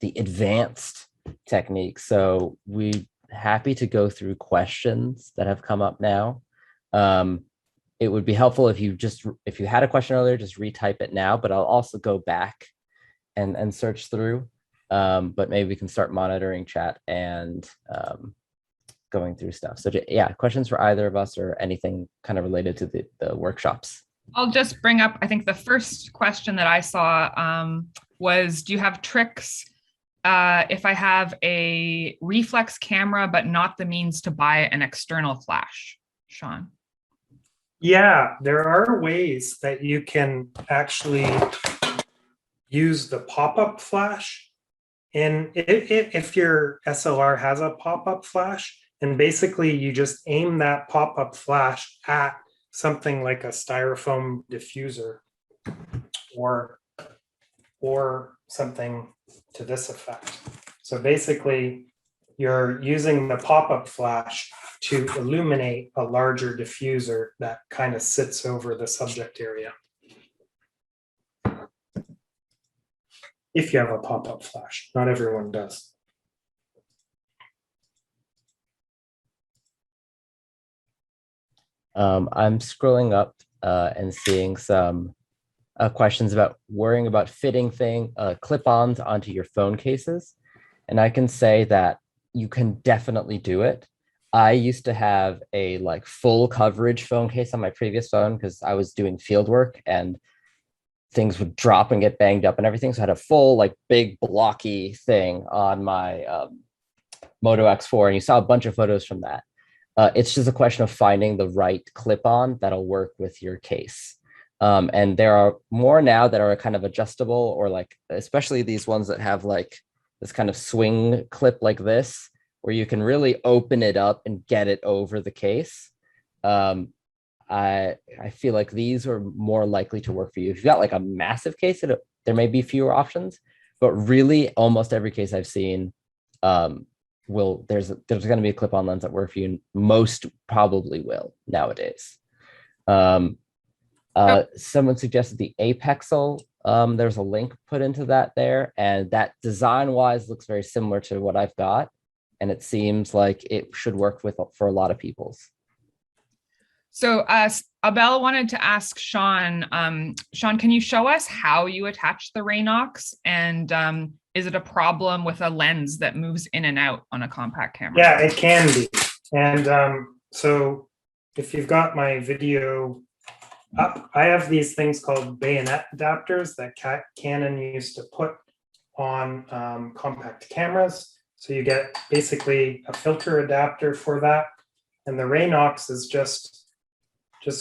the advanced technique. So we're happy to go through questions that have come up now. It would be helpful if you had a question earlier, just retype it now, but I'll also go back and search through. But maybe we can start monitoring chat and going through stuff. So yeah, questions for either of us or anything kind of related to the workshops. I'll just bring up, I think the first question that I saw was, do you have tricks if I have a reflex camera, but not the means to buy an external flash, Sean? Yeah, there are ways that you can actually use the pop-up flash. And if your SLR has a pop-up flash, and basically you just aim that pop-up flash at something like a styrofoam diffuser or something to this effect. So basically you're using the pop-up flash to illuminate a larger diffuser that kind of sits over the subject area. If you have a pop-up flash, not everyone does. I'm scrolling up and seeing some questions about worrying about fitting clip-ons onto your phone cases. And I can say that you can definitely do it. I used to have a like full coverage phone case on my previous phone because I was doing field work and things would drop and get banged up and everything. So I had a full like big blocky thing on my Moto X4, and you saw a bunch of photos from that. It's just a question of finding the right clip-on that'll work with your case. And there are more now that are kind of adjustable, or like, especially these ones that have like this kind of swing clip like this, where you can really open it up and get it over the case. I feel like these are more likely to work for you. If you've got like a massive case, there may be fewer options, but really almost every case I've seen, there's going to be a clip-on lens that work for you. Most probably will nowadays. Someone suggested the Apexel. There's a link put into that there, and that design-wise looks very similar to what I've got, and it seems like it should work for a lot of people's. So Abel wanted to ask Sean, Sean, can you show us how you attach the Raynox, and is it a problem with a lens that moves in and out on a compact camera? Yeah, it can be. And so if you've got my video up, I have these things called bayonet adapters that Canon used to put on compact cameras. So you get basically a filter adapter for that. And the Raynox is just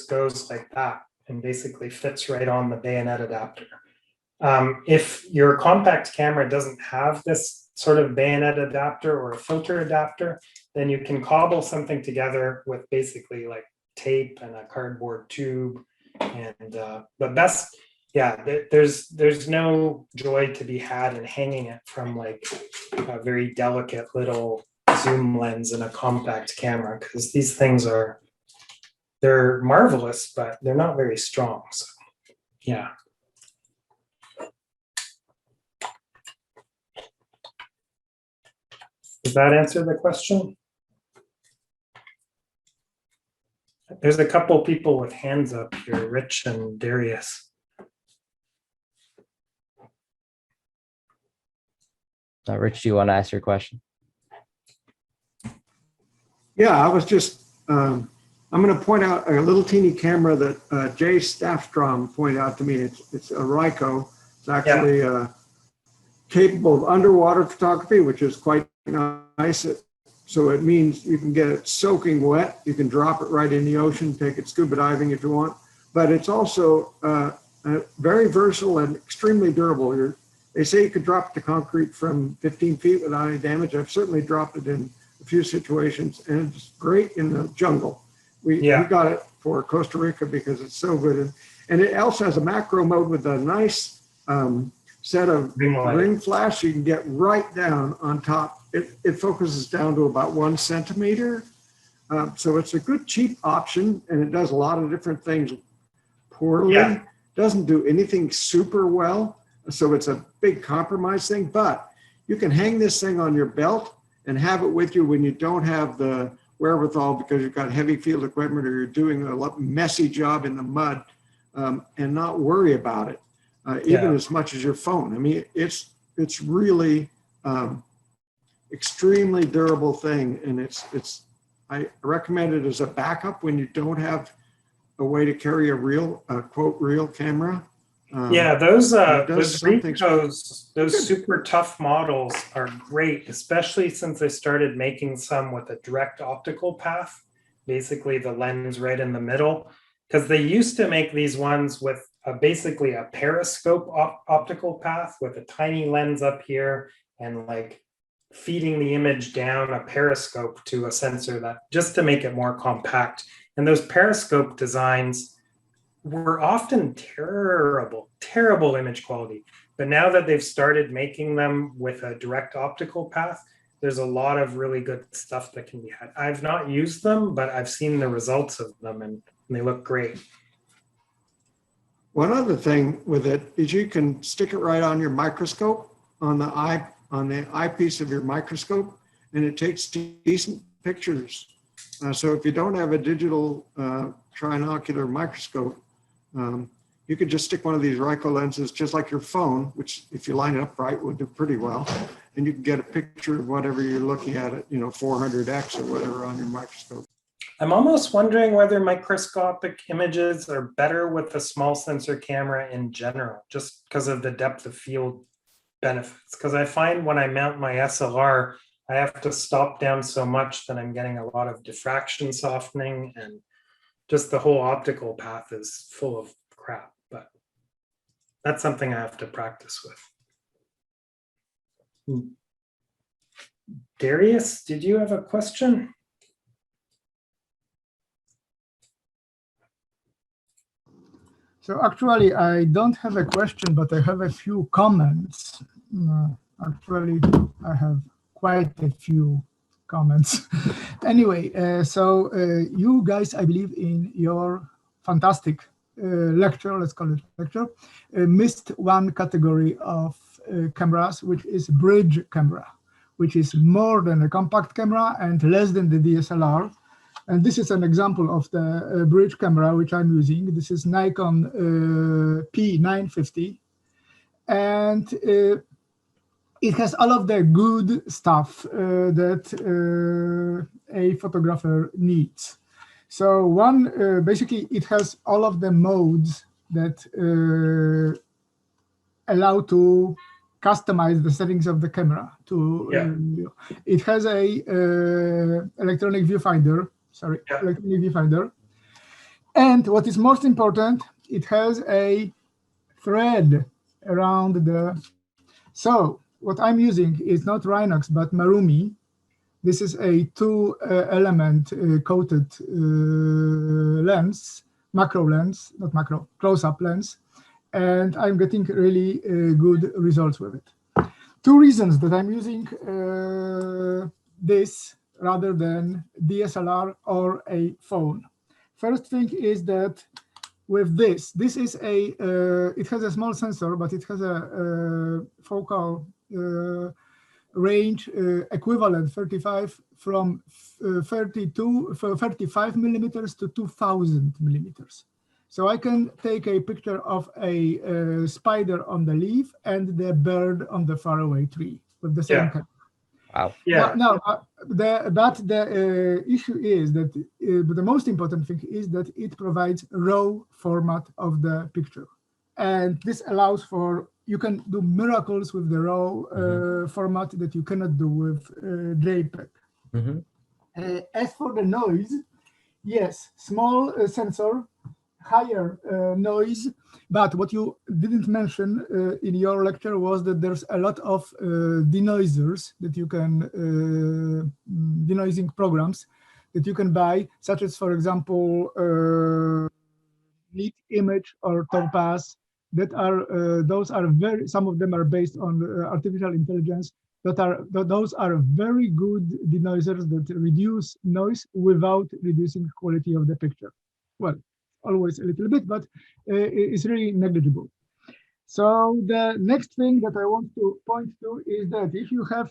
goes like that and basically fits right on the bayonet adapter. If your compact camera doesn't have this sort of bayonet adapter or a filter adapter, then you can cobble something together with basically like tape and a cardboard tube And but that's, yeah, there's no joy to be had in hanging it from like a very delicate little zoom lens in a compact camera, because these things they're marvelous, but they're not very strong. So yeah. Does that answer the question? There's a couple people with hands up here, Rich and Darius. Rich, do you want to ask your question? Yeah, I was just, I'm going to point out a little teeny camera that Jay Staffstrom pointed out to me. It's a Ryko. It's actually capable of underwater photography, which is quite nice. So it means you can get it soaking wet. You can drop it right in the ocean, take it scuba diving if you want. But it's also very versatile and extremely durable. They say you could drop it to concrete from 15 feet without any damage. I've certainly dropped it in a few situations, and it's great in the jungle. We got it for Costa Rica because it's so good. And it also has a macro mode with a nice set of ring flash. You can get right down on top. It focuses down to about 1 centimeter. So it's a good, cheap option, and it does a lot of different things poorly. Yeah. Doesn't do anything super well. So it's a big compromise thing, but you can hang this thing on your belt and have it with you when you don't have the wherewithal because you've got heavy field equipment or you're doing a messy job in the mud, and not worry about it, even as much as your phone. I mean, it's really extremely durable thing, and I recommend it as a backup when you don't have a way to carry a real quote real camera. Those super tough models are great, especially since they started making some with a direct optical path, basically the lens right in the middle, because they used to make these ones with basically a periscope optical path with a tiny lens up here and like feeding the image down a periscope to a sensor, that just to make it more compact. And those periscope designs were often terrible image quality. But now that they've started making them with a direct optical path, there's a lot of really good stuff that can be had. I've not used them, but I've seen the results of them, and they look great. One other thing with it is you can stick it right on your microscope, on the eyepiece of your microscope, and it takes decent pictures. So if you don't have a digital trinocular microscope, you could just stick one of these Ryko lenses just like your phone, which if you line it up right would do pretty well, and you can get a picture of whatever you're looking at, 400x or whatever on your microscope. I'm almost wondering whether microscopic images are better with a small sensor camera in general, just because of the depth of field benefits. Because I find when I mount my SLR, I have to stop down so much that I'm getting a lot of diffraction softening, and just the whole optical path is full of crap. But that's something I have to practice with. Darius, did you have a question? So actually, I don't have a question, but I have a few comments. Actually, I have quite a few comments. Anyway, so you guys, I believe in your fantastic lecture, let's call it lecture, missed one category of cameras, which is bridge camera, which is more than a compact camera and less than the DSLR. And this is an example of the bridge camera which I'm using. This is Nikon P950. And it has all of the good stuff that a photographer needs. So one, basically, it has all of the modes that allow to customize the settings of the camera. It has a electronic viewfinder. Electronic viewfinder. And what is most important, it has a thread around the. So what I'm using is not Rhinox, but Marumi. This is a 2-element coated lens macro lens, not macro, close-up lens, and I'm getting really good results with it. Two reasons that I'm using this rather than DSLR or a phone. First thing is that with this is a, it has a small sensor, but it has a focal range equivalent 35 from 35 millimeters to 2000 millimeters. So I can take a picture of a spider on the leaf and the bird on the faraway tree with the same camera. Wow. Yeah. Now, the issue is that the most important thing is that it provides raw format of the picture. And this allows for, you can do miracles with the raw format that you cannot do with JPEG. As for the noise, yes, small sensor, higher noise, but what you didn't mention in your lecture was that there's a lot of denoisers that you can, denoising programs that you can buy, such as, for example, Neat Image or Topaz, that are, those are very, some of them are based on artificial intelligence, those are very good denoisers that reduce noise without reducing quality of the picture. Well, always a little bit, but it's really negligible. So the next thing that I want to point to is that if you have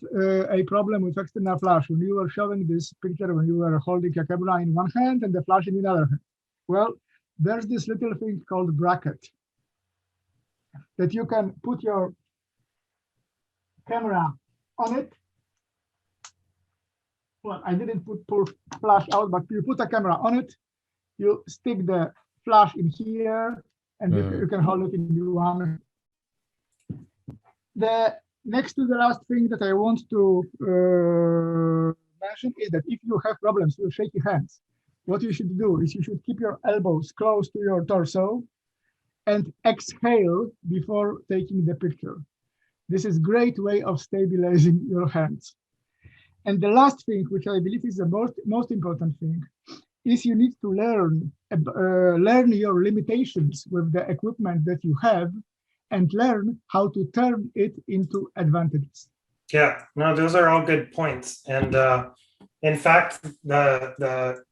a problem with external flash, when you were showing this picture, when you were holding a camera in one hand and the flash in the other hand, well, there's this little thing called bracket that you can put your camera on it. Well, I didn't pull flash out, but you put a camera on it, you stick the flash in here, and you can hold it in one. The next to the last thing that I want to mention is that if you have problems with shaky hands, what you should do is you should keep your elbows close to your torso and exhale before taking the picture. This is a great way of stabilizing your hands. And the last thing, which I believe is the most important thing, is you need to learn your limitations with the equipment that you have and learn how to turn it into advantages. Yeah, no, those are all good points. And in fact, the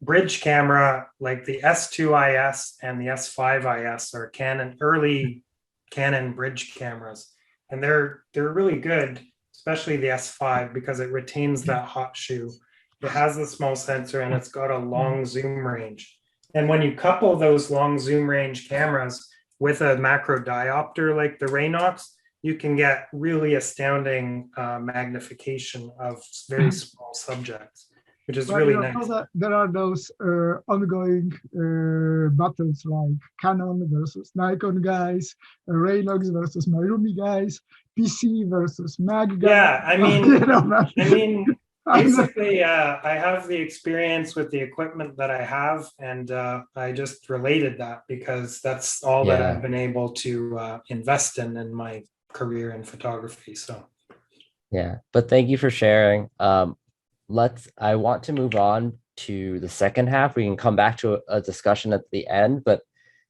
bridge camera, like the S2IS and the S5IS are early Canon bridge cameras. And they're really good, especially the S5, because it retains that hot shoe. It has a small sensor and it's got a long zoom range. And when you couple those long zoom range cameras with a macro diopter like the Raynox, you can get really astounding magnification of very small subjects, which is really nice. There are those ongoing battles like Canon versus Nikon guys, Raynox versus Mayumi guys, PC versus Mag guys. Yeah, I mean, basically, I have the experience with the equipment that I have, and I just related that because that's all that I've been able to invest in my career in photography. So, yeah, but thank you for sharing. I want to move on to the second half. We can come back to a discussion at the end, but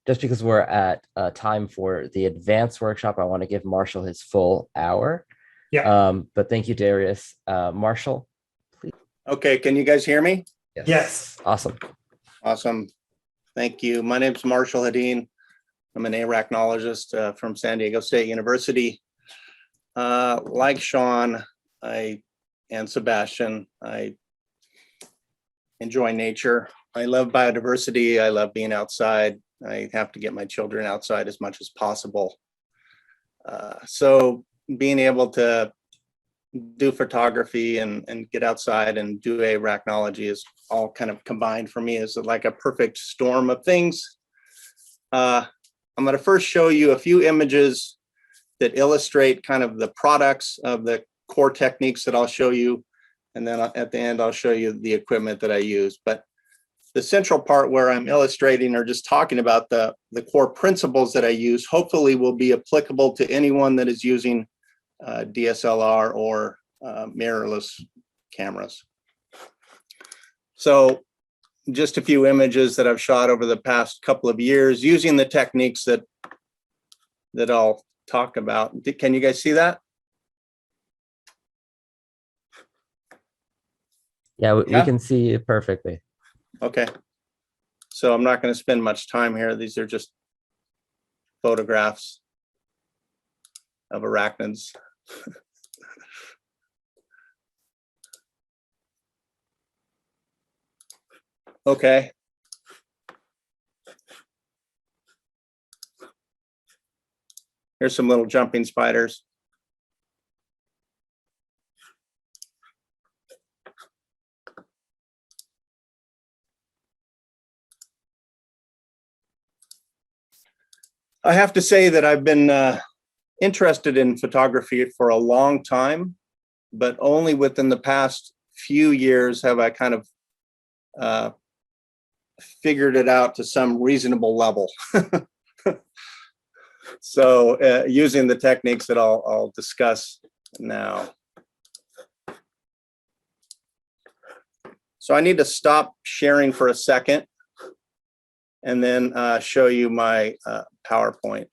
just because we're at time for the advanced workshop, I want to give Marshall his full hour. Yeah. But thank you, Darius. Marshall, please. Okay, can you guys hear me? Yes. Awesome. Awesome. Thank you. My name's Marshal Hedin. I'm an arachnologist from San Diego State University. Like Sean, and Sebastian, I enjoy nature. I love biodiversity. I love being outside. I have to get my children outside as much as possible. So being able to do photography and get outside and do arachnology is all kind of combined for me as like a perfect storm of things. I'm going to first show you a few images that illustrate kind of the products of the core techniques that I'll show you. And then at the end, I'll show you the equipment that I use. But the central part where I'm illustrating or just talking about the core principles that I use, hopefully will be applicable to anyone that is using DSLR or mirrorless cameras. So just a few images that I've shot over the past couple of years using the techniques that I'll talk about. Can you guys see that? Yeah, we Yeah? can see it perfectly. Okay. So I'm not going to spend much time here. These are just photographs of arachnids. Okay. Here's some little jumping spiders. I have to say that I've been interested in photography for a long time, but only within the past few years have I kind of figured it out to some reasonable level. So using the techniques that I'll discuss now. So I need to stop sharing for a second and then show you my PowerPoint.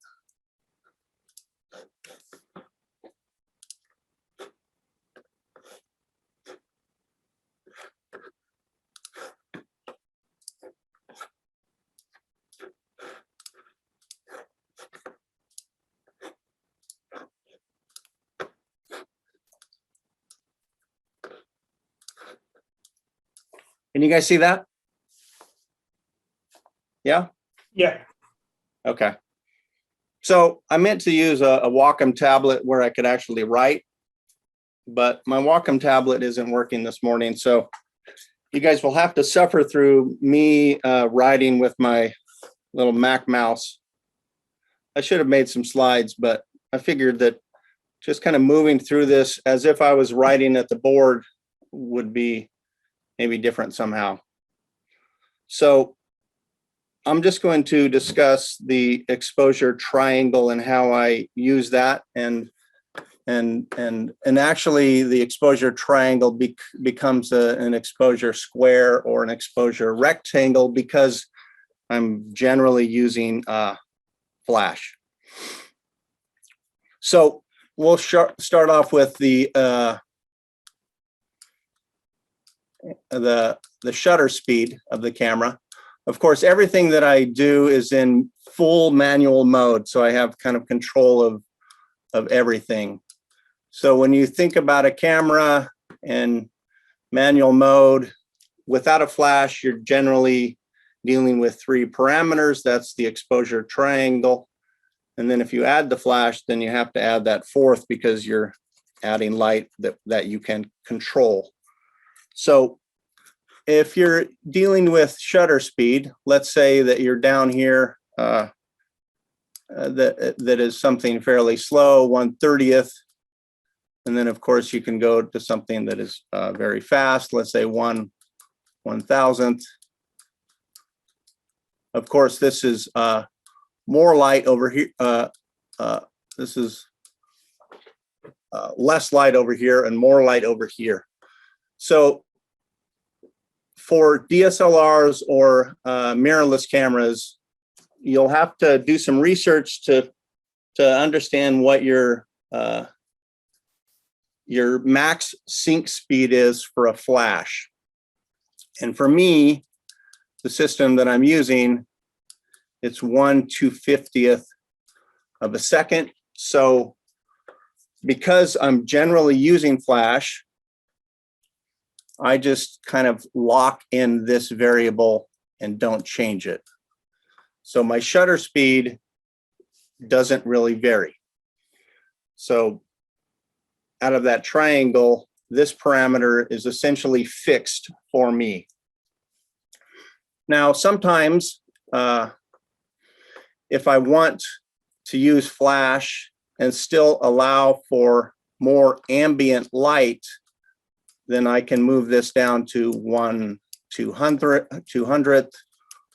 Can you guys see that? Yeah? Yeah. Okay. So I meant to use a Wacom tablet where I could actually write, but my Wacom tablet isn't working this morning. So you guys will have to suffer through me writing with my little Mac mouse. I should have made some slides, but I figured that just kind of moving through this as if I was writing at the board would be maybe different somehow. So I'm just going to discuss the exposure triangle and how I use that, and actually the exposure triangle becomes an exposure square or an exposure rectangle because I'm generally using flash. So we'll start off with the shutter speed of the camera. Of course, everything that I do is in full manual mode, so I have kind of control of everything. So when you think about a camera in manual mode without a flash, you're generally dealing with 3 parameters. That's the exposure triangle. And then if you add the flash, then you have to add that 4th because you're adding light that you can control. So if you're dealing with shutter speed, let's say that you're down here, that is something fairly slow, 1/30th. And then of course you can go to something that is very fast, let's say 1/1000th. Of course, this is more light over here. This is less light over here and more light over here. So for DSLRs or mirrorless cameras, you'll have to do some research to understand what your max sync speed is for a flash. And for me, the system that I'm using, it's 1/250th of a second. So because I'm generally using flash, I just kind of lock in this variable and don't change it. So my shutter speed doesn't really vary. So out of that triangle, this parameter is essentially fixed for me. Now, sometimes if I want to use flash and still allow for more ambient light, then I can move this down to 1/200th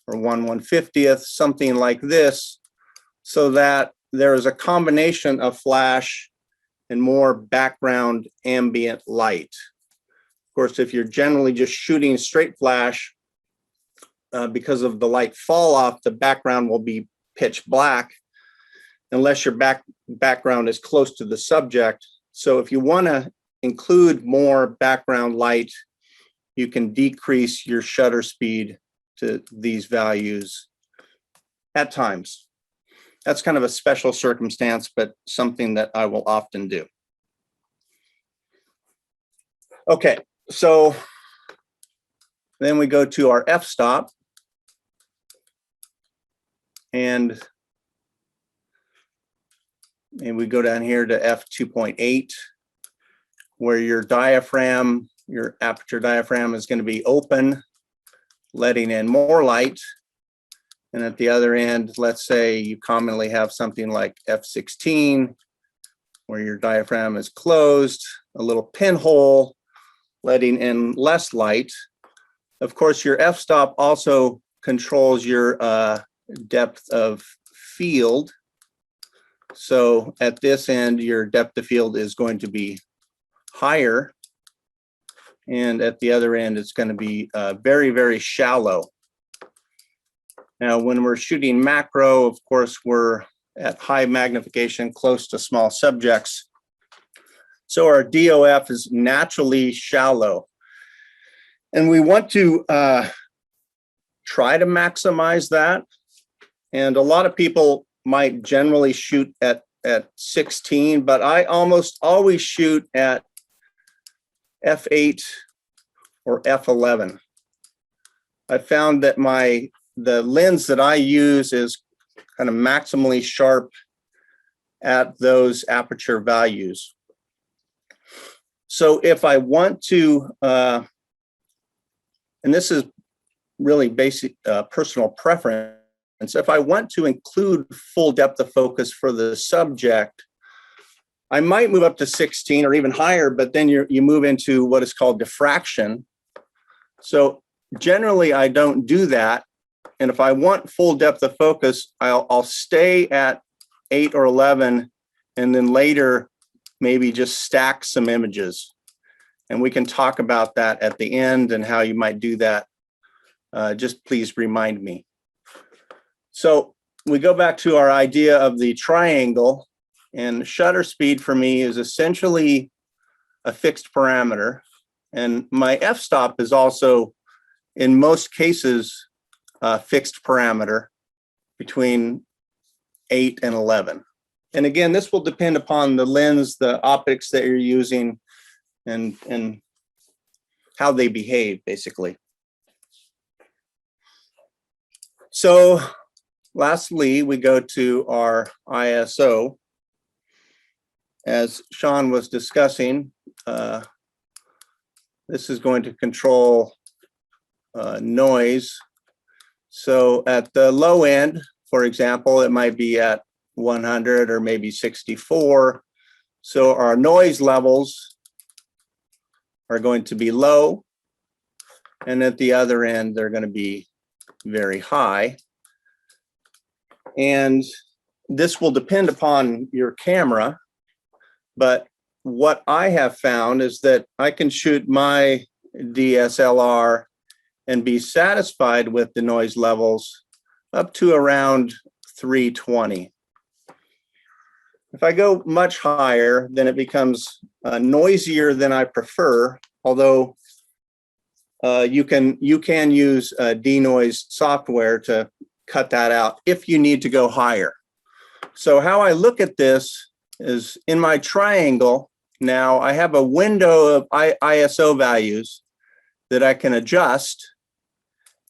or 1/150th, something like this, so that there is a combination of flash and more background ambient light. Of course, if you're generally just shooting straight flash, because of the light fall off, the background will be pitch black unless your background is close to the subject. So if you want to include more background light, you can decrease your shutter speed to these values at times. That's kind of a special circumstance, but something that I will often do. Okay, so then we go to our f-stop. And we go down here to f2.8, where your diaphragm, your aperture diaphragm is going to be open, letting in more light. And at the other end, let's say you commonly have something like f16, where your diaphragm is closed, a little pinhole, letting in less light. Of course, your f-stop also controls your depth of field. So at this end, your depth of field is going to be higher. And at the other end, it's going to be very, very shallow. Now, when we're shooting macro, of course, we're at high magnification, close to small subjects. So our DOF is naturally shallow. And we want to try to maximize that. And a lot of people might generally shoot at 16, but I almost always shoot at f8 or f11. I found that the lens that I use is kind of maximally sharp at those aperture values. So if I want to, and this is really basic personal preference, and so if I want to include full depth of focus for the subject, I might move up to 16 or even higher, but then you move into what is called diffraction. So generally I don't do that. And if I want full depth of focus, I'll stay at 8 or 11, and then later maybe just stack some images. And we can talk about that at the end and how you might do that. Just please remind me. So we go back to our idea of the triangle, and shutter speed for me is essentially a fixed parameter. And my f-stop is also, in most cases, a fixed parameter between 8 and 11. And again, this will depend upon the lens, the optics that you're using, and how they behave, basically. So lastly, we go to our ISO. As Sean was discussing, this is going to control noise. So at the low end, for example, it might be at 100 or maybe 64. So our noise levels are going to be low. And at the other end, they're going to be very high. And this will depend upon your camera. But what I have found is that I can shoot my DSLR and be satisfied with the noise levels up to around 320. If I go much higher, then it becomes noisier than I prefer, although you can use denoise software to cut that out if you need to go higher. So how I look at this is in my triangle. Now I have a window of ISO values that I can adjust,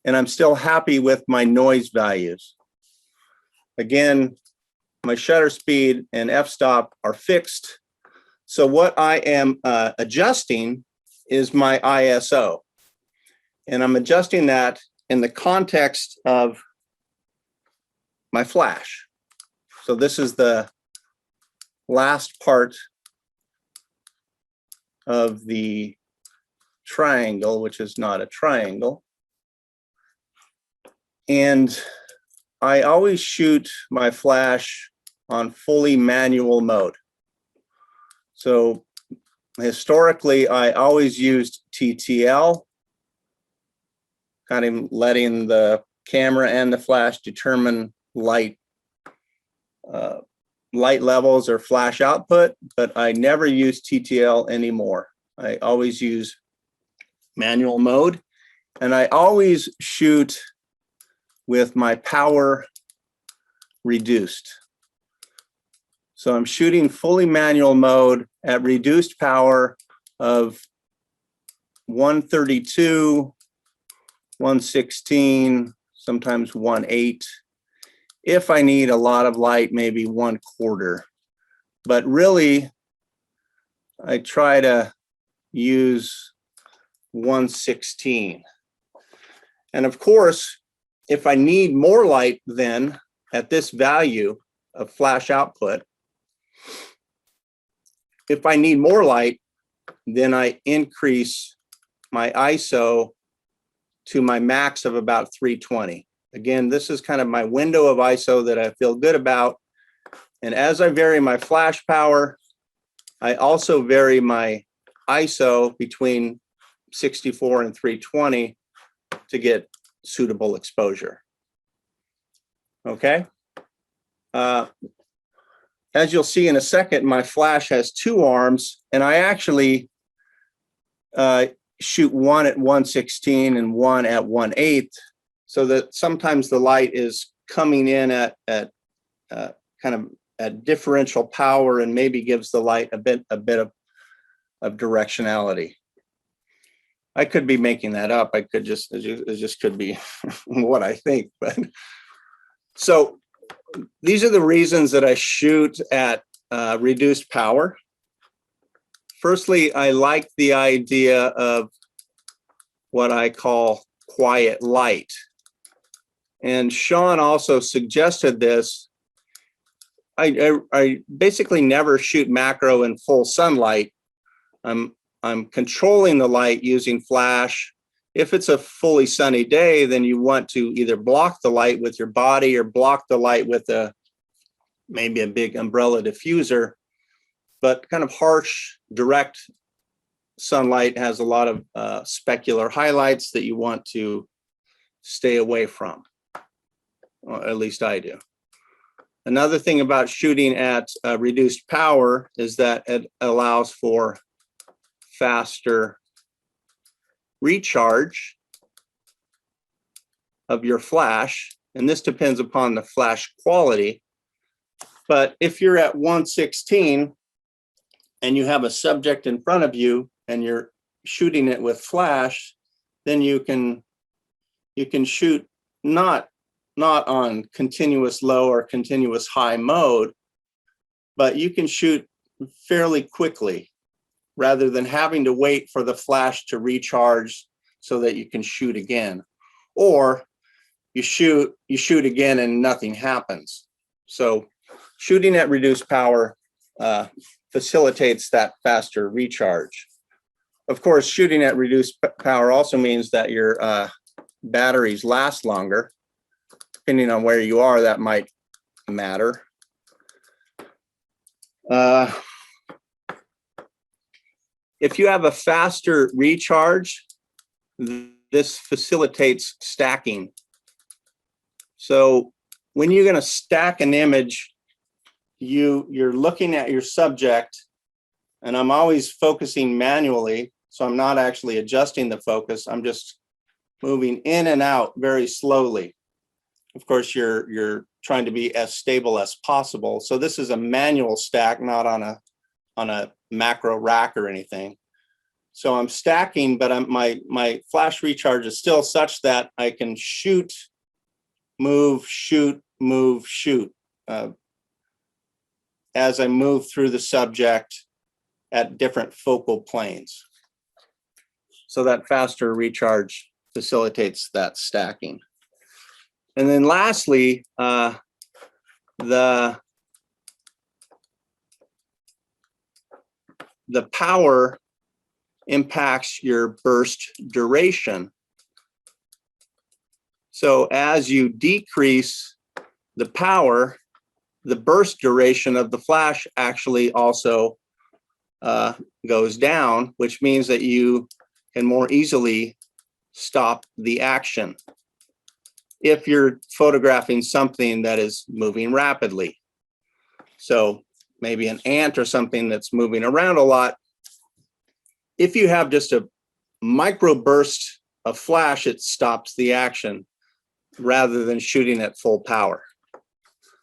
and I'm still happy with my noise values. Again, my shutter speed and f-stop are fixed. So what I am adjusting is my ISO. And I'm adjusting that in the context of my flash. So this is the last part of the triangle, which is not a triangle. And I always shoot my flash on fully manual mode. So historically, I always used TTL kind of letting the camera and the flash determine light levels or flash output, but I never use TTL anymore. I always use manual mode, and I always shoot with my power reduced. So I'm shooting fully manual mode at reduced power of 132, 116, sometimes 1.8. If I need a lot of light, maybe 1/4. But really, I try to use 116. And of course, if I need more light then at this value of flash output, if I need more light, then I increase my ISO to my max of about 320. Again, this is kind of my window of ISO that I feel good about. And as I vary my flash power, I also vary my ISO between 64 and 320 to get suitable exposure. Okay. As you'll see in a second, my flash has 2 arms, and I actually shoot one at 116 and one at 1/8, so that sometimes the light is coming in at kind of at differential power and maybe gives the light a bit of directionality. I could be making that up. I could just, it just could be what I think. But so these are the reasons that I shoot at reduced power. Firstly, I like the idea of what I call quiet light. And Sean also suggested this. I basically never shoot macro in full sunlight. I'm controlling the light using flash. If it's a fully sunny day, then you want to either block the light with your body or block the light with maybe a big umbrella diffuser. But kind of harsh, direct sunlight has a lot of specular highlights that you want to stay away from. Well, at least I do. Another thing about shooting at reduced power is that it allows for faster recharge of your flash, and this depends upon the flash quality. But if you're at 116 and you have a subject in front of you and you're shooting it with flash, then you can shoot not on continuous low or continuous high mode, but you can shoot fairly quickly rather than having to wait for the flash to recharge so that you can shoot again. Or you shoot again and nothing happens. So shooting at reduced power facilitates that faster recharge. Of course, shooting at reduced power also means that your batteries last longer. Depending on where you are, that might matter. If you have a faster recharge, this facilitates stacking. So when you're going to stack an image, you're looking at your subject, and I'm always focusing manually, so I'm not actually adjusting the focus. I'm just moving in and out very slowly. Of course, you're trying to be as stable as possible. So this is a manual stack, not on a macro rack or anything. So I'm stacking, but my flash recharge is still such that I can shoot, move, shoot, move, shoot as I move through the subject at different focal planes. So that faster recharge facilitates that stacking. And then lastly, the power impacts your burst duration. So as you decrease the power, the burst duration of the flash actually also goes down, which means that you can more easily stop the action. If you're photographing something that is moving rapidly, so maybe an ant or something that's moving around a lot, if you have just a micro burst of flash, it stops the action rather than shooting at full power.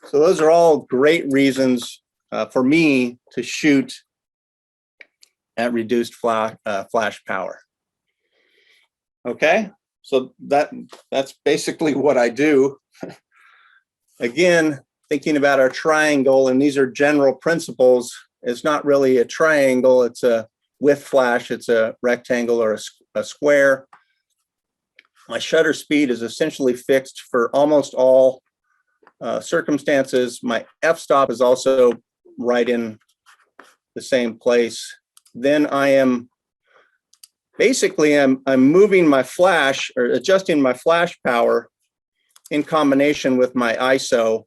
So those are all great reasons for me to shoot at reduced flash power. Okay, so that's basically what I do. Again, thinking about our triangle, and these are general principles. It's not really a triangle, it's a with flash, it's a rectangle or a square. My shutter speed is essentially fixed for almost all circumstances. My f-stop is also right in the same place. Then I am basically I'm moving my flash or adjusting my flash power in combination with my ISO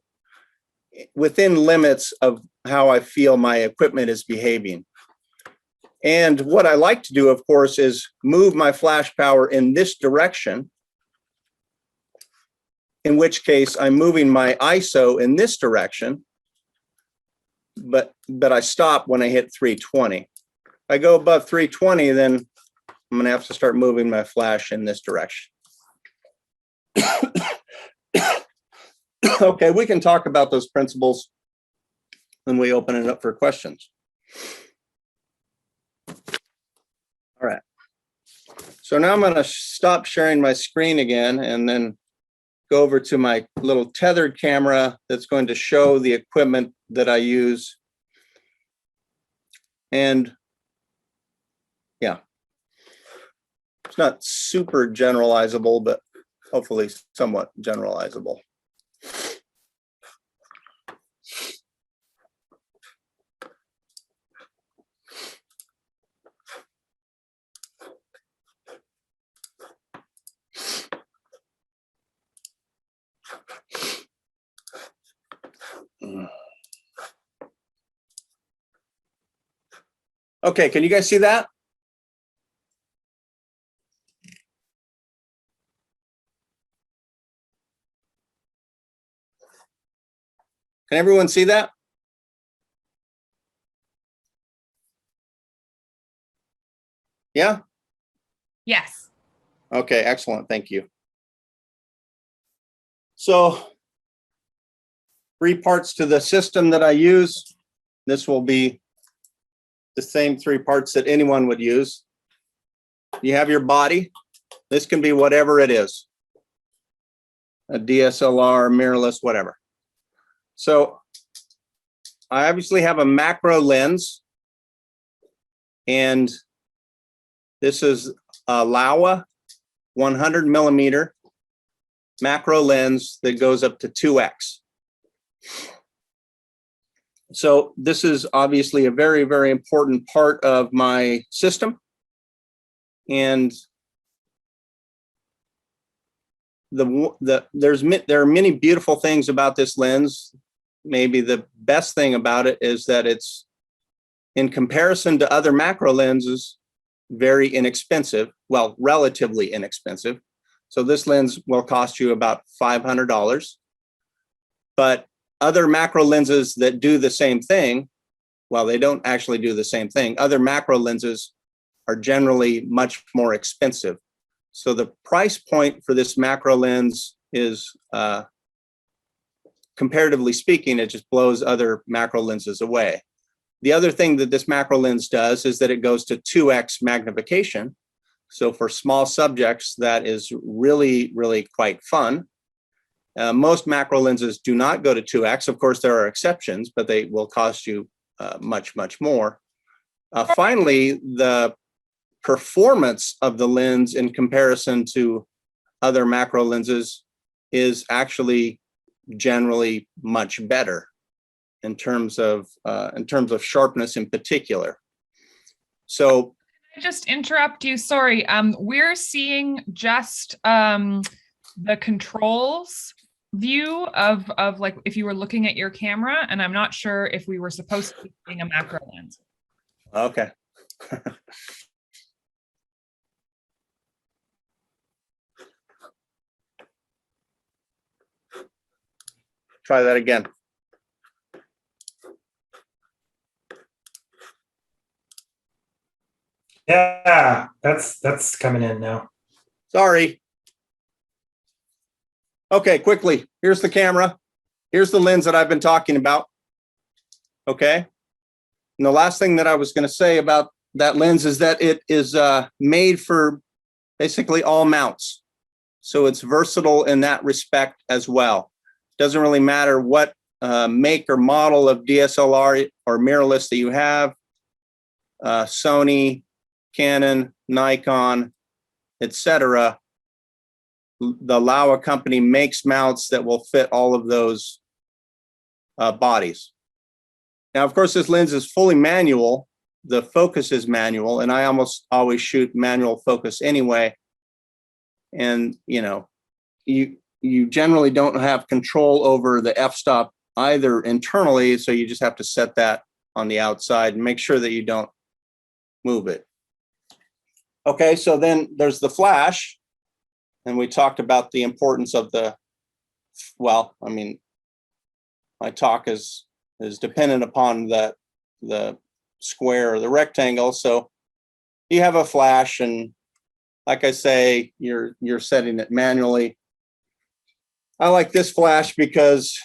within limits of how I feel my equipment is behaving. And what I like to do, of course, is move my flash power in this direction, in which case I'm moving my ISO in this direction, but I stop when I hit 320. If I go above 320, then I'm gonna have to start moving my flash in this direction. Okay, we can talk about those principles when we open it up for questions. All right, so now I'm gonna stop sharing my screen again and then go over to my little tethered camera that's going to show the equipment that I use. And yeah, it's not super generalizable, but hopefully somewhat generalizable. Okay, can you guys see that? Can everyone see that? Yeah? Yes. Okay, excellent, thank you. So, 3 parts to the system that I use. This will be the same 3 parts that anyone would use. You have your body. This can be whatever it is. A DSLR, mirrorless, whatever. So I obviously have a macro lens, and this is a Laowa 100 millimeter macro lens that goes up to 2x. So this is obviously a very, very important part of my system. And there are many beautiful things about this lens. Maybe the best thing about it is that it's, in comparison to other macro lenses, very inexpensive. Well, relatively inexpensive. So this lens will cost you about $500. But other macro lenses that do the same thing, well, they don't actually do the same thing. Other macro lenses are generally much more expensive. So the price point for this macro lens is, comparatively speaking, it just blows other macro lenses away. The other thing that this macro lens does is that it goes to 2x magnification. So for small subjects, that is really, really quite fun. Most macro lenses do not go to 2x. Of course, there are exceptions, but they will cost you much, much more. Finally, the performance of the lens in comparison to other macro lenses is actually generally much better in terms of sharpness in particular. So, Can I just interrupt you? Sorry, we're seeing just the controls view of like if you were looking at your camera, and I'm not sure if we were supposed to be seeing a macro lens. Okay. try that again. Yeah, that's coming in now. Sorry. Okay, quickly. Here's the camera. Here's the lens that I've been talking about. Okay. And the last thing that I was going to say about that lens is that it is made for basically all mounts. So it's versatile in that respect as well. Doesn't really matter what make or model of DSLR or mirrorless that you have, Sony, Canon, Nikon, etc. The Laowa company makes mounts that will fit all of those bodies. Now, of course, this lens is fully manual. The focus is manual, and I almost always shoot manual focus anyway. And, you know, you generally don't have control over the f-stop either internally, so you just have to set that on the outside and make sure that you don't move it. Okay, so then there's the flash, and we talked about the importance of the, well, I mean, my talk is dependent upon the square or the rectangle. So you have a flash, and like I say, you're setting it manually. I like this flash because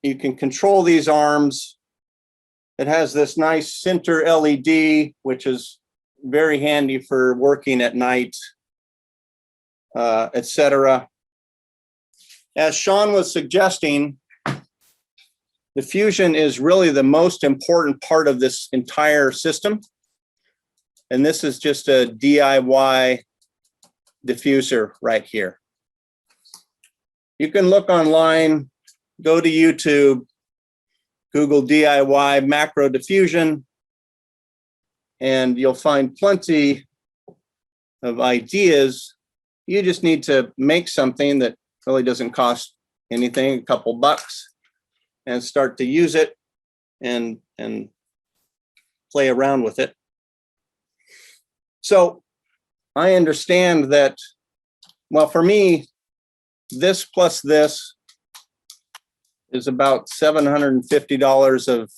you can control these arms. It has this nice center LED, which is very handy for working at night, etc. As Sean was suggesting, the fusion is really the most important part of this entire system. And this is just a DIY diffuser right here. You can look online, go to YouTube, Google DIY macro diffusion, and you'll find plenty of ideas. You just need to make something that really doesn't cost anything, a couple bucks, and start to use it and play around with it. So I understand that, well, for me, this plus this is about $750 of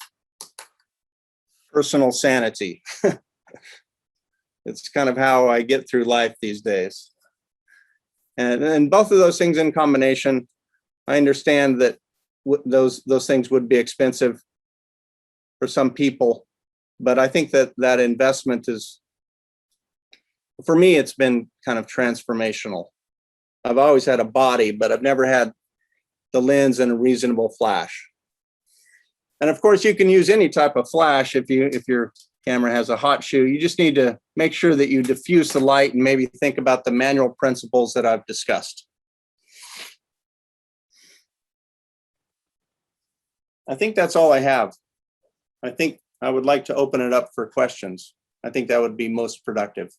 personal sanity. It's kind of how I get through life these days. And both of those things in combination, I understand that those things would be expensive for some people, but I think that that investment is, for me, it's been kind of transformational. I've always had a body, but I've never had the lens and a reasonable flash. And of course, you can use any type of flash if your camera has a hot shoe. You just need to make sure that you diffuse the light and maybe think about the manual principles that I've discussed. I think that's all I have. I think I would like to open it up for questions. I think that would be most productive.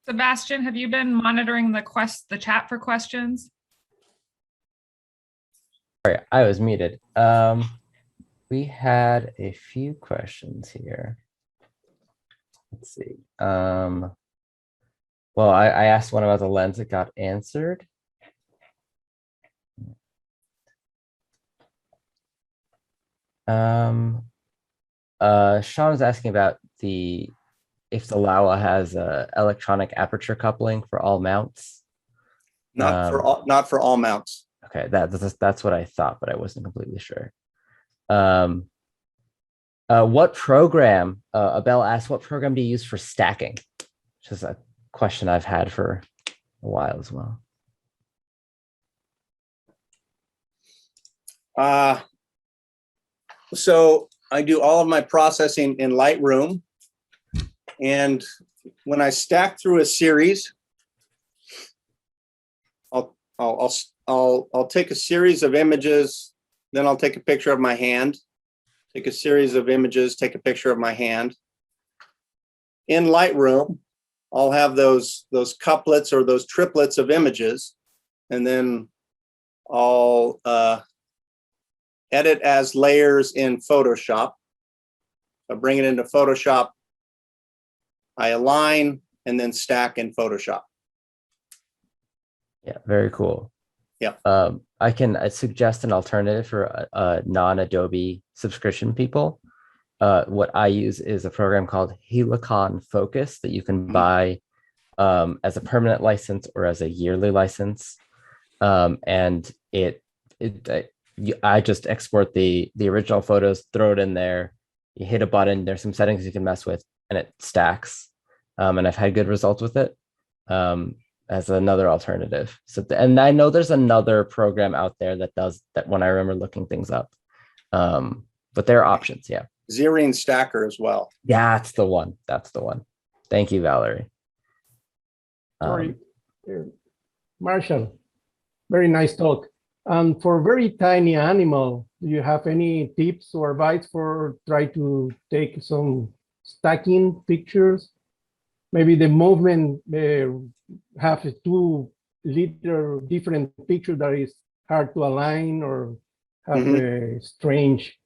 Sebastian, have you been monitoring the chat for questions? Sorry, I was muted. We had a few questions here. Let's see. Well, I asked one about the lens that got answered. Sean was asking about if the Laowa has a electronic aperture coupling for all mounts. Not for all mounts. Okay, that's what I thought, but I wasn't completely sure. What program? Abel asked, what program do you use for stacking? Which is a question I've had for a while as well. So I do all of my processing in Lightroom, and when I stack through a series, I'll take a series of images, then I'll take a picture of my hand, take a series of images, take a picture of my hand. In Lightroom, I'll have those couplets or those triplets of images, and then I'll edit as layers in Photoshop. I bring it into Photoshop, I align and then stack in Photoshop. Yeah, very cool. Yeah. I can suggest an alternative for non-Adobe subscription people. What I use is a program called Helicon Focus that you can buy as a permanent license or as a yearly license. And I just export the original photos, throw it in there, you hit a button, there's some settings you can mess with, and it stacks. And I've had good results with it as another alternative. So, and I know there's another program out there that does that when I remember looking things up. But there are options, yeah. Xerine Stacker as well. Yeah, that's the one. That's the one. Thank you, Valerie. Sorry, Marshall, very nice talk. For very tiny animal, do you have any tips or advice for try to take some stacking pictures? Maybe the movement have two little different picture that is hard to align or have a strange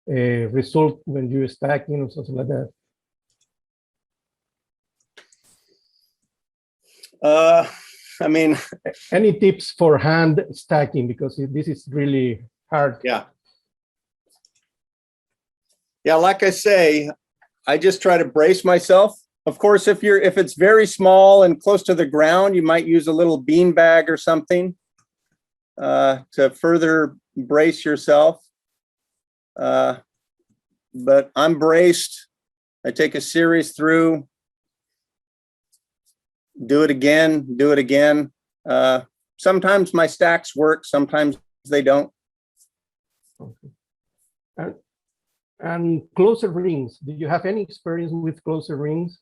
result when you're stacking or something like that. I mean, any tips for hand stacking, because this is really hard. Yeah, like I say, I just try to brace myself. Of course, if it's very small and close to the ground, you might use a little bean bag or something to further brace yourself. But I'm braced. I take a series through, do it again. Sometimes my stacks work, sometimes they don't. Okay. And closer rings, did you have any experience with closer rings?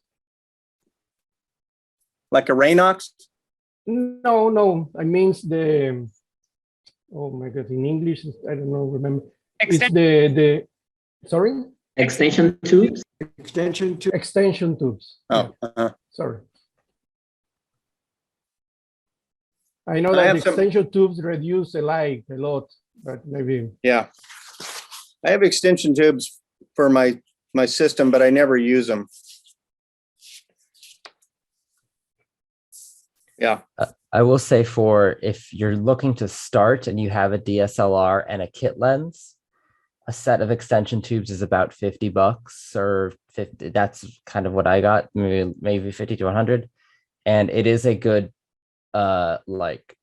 Like a Raynox? No, I mean the, oh my God, in English, I don't know, remember. It's the sorry? Extension tubes? Extension tube. Extension tubes. Oh, Sorry. I know that extension tubes reduce the light a lot, but maybe. Yeah. I have extension tubes for my system, but I never use them. Yeah. I will say for if you're looking to start and you have a DSLR and a kit lens, a set of extension tubes is about $50 or 50. That's kind of what I got, maybe 50 to 100. And it is a good like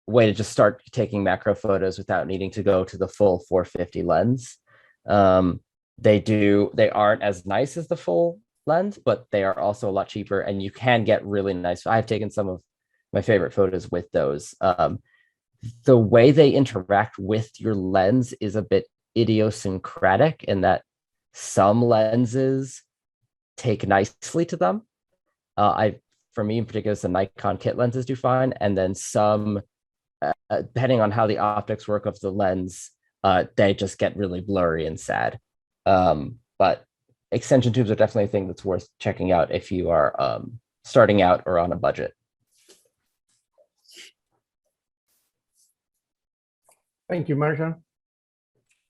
way to just start taking macro photos without needing to go to the full 450 lens. They aren't as nice as the full lens, but they are also a lot cheaper and you can get really nice. I've taken some of my favorite photos with those. The way they interact with your lens is a bit idiosyncratic in that some lenses take nicely to them. For me in particular, the Nikon kit lenses do fine. And then some, depending on how the optics work of the lens, they just get really blurry and sad. But extension tubes are definitely a thing that's worth checking out if you are starting out or on a budget. Thank you, Marshall.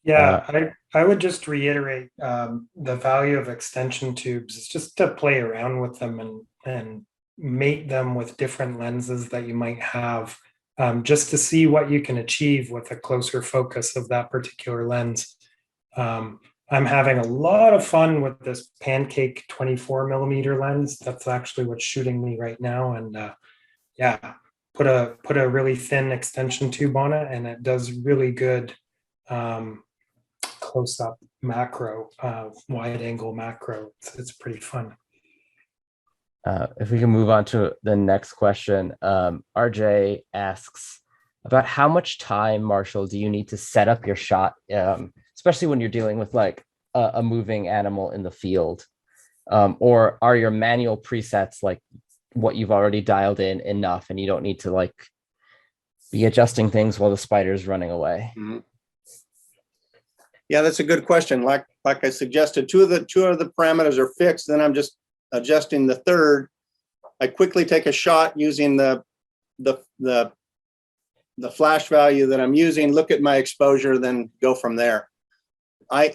Yeah, I would just reiterate the value of extension tubes is just to play around with them and mate them with different lenses that you might have, just to see what you can achieve with a closer focus of that particular lens. I'm having a lot of fun with this Pancake 24mm lens. That's actually what's shooting me right now. And yeah, put a really thin extension tube on it, and it does really good close-up macro, wide angle macro. It's pretty fun. If we can move on to the next question, RJ asks about how much time, Marshall, do you need to set up your shot, especially when you're dealing with like a moving animal in the field, or are your manual presets like what you've already dialed in enough and you don't need to like be adjusting things while the spider's running away? Mm-hmm. Yeah, that's a good question. Like I suggested, two of the parameters are fixed. Then I'm just adjusting the third. I quickly take a shot using the flash value that I'm using, look at my exposure, then go from there. I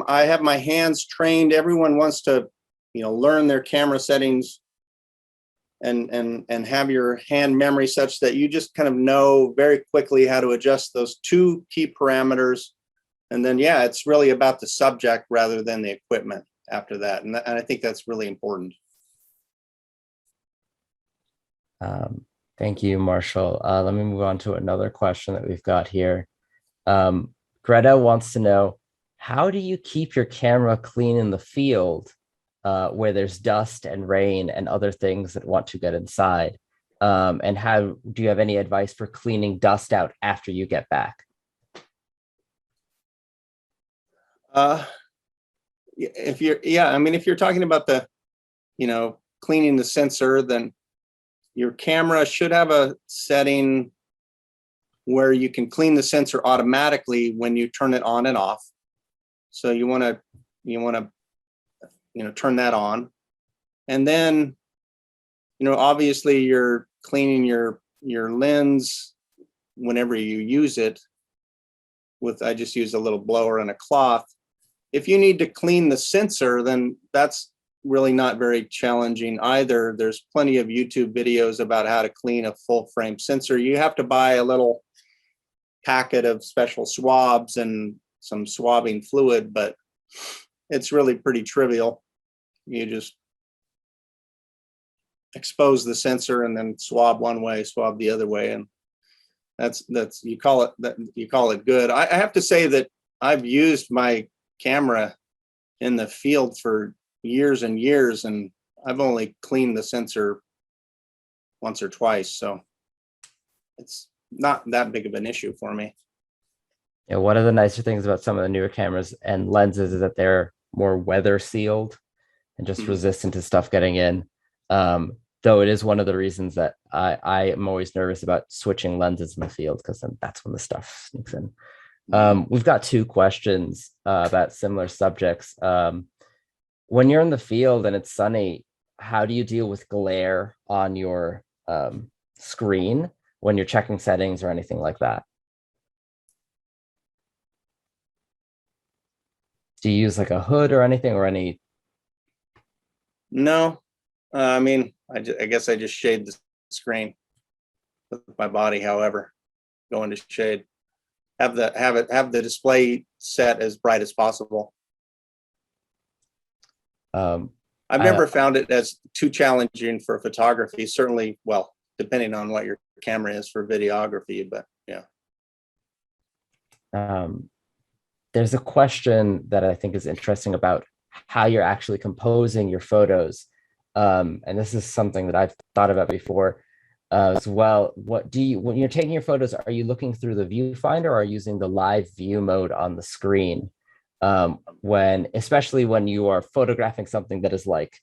have my hands trained. Everyone wants to learn their camera settings and have your hand memory such that you just kind of know very quickly how to adjust those two key parameters. And then, yeah, it's really about the subject rather than the equipment after that. And I think that's really important. Thank you, Marshall. Let me move on to another question that we've got here. Greta wants to know, how do you keep your camera clean in the field where there's dust and rain and other things that want to get inside? And how do you have any advice for cleaning dust out after you get back? If you're talking about the, cleaning the sensor, then your camera should have a setting where you can clean the sensor automatically when you turn it on and off. So you want to turn that on. And then, obviously you're cleaning your lens whenever you use it I just use a little blower and a cloth. If you need to clean the sensor, then that's really not very challenging either. There's plenty of YouTube videos about how to clean a full frame sensor. You have to buy a little packet of special swabs and some swabbing fluid, but it's really pretty trivial. You just expose the sensor and then swab one way, swab the other way, and that's you call it good. I have to say that I've used my camera in the field for years and years, and I've only cleaned the sensor once or twice, so it's not that big of an issue for me. Yeah, one of the nicer things about some of the newer cameras and lenses is that they're more weather sealed and just resistant to stuff getting in. Though it is one of the reasons that I am always nervous about switching lenses in the field, because then that's when the stuff sneaks in. We've got two questions about similar subjects. When you're in the field and it's sunny, how do you deal with glare on your screen when you're checking settings or anything like that? Do you use like a hood or anything, or any? No, I mean, I guess I just shade the screen with my body. However, go into shade, have the display set as bright as possible. I've never found it as too challenging for photography. Certainly, well, depending on what your camera is for videography, but yeah. There's a question that I think is interesting about how you're actually composing your photos. And this is something that I've thought about before as well. When you're taking your photos, are you looking through the viewfinder or are you using the live view mode on the screen? Especially when you are photographing something that is like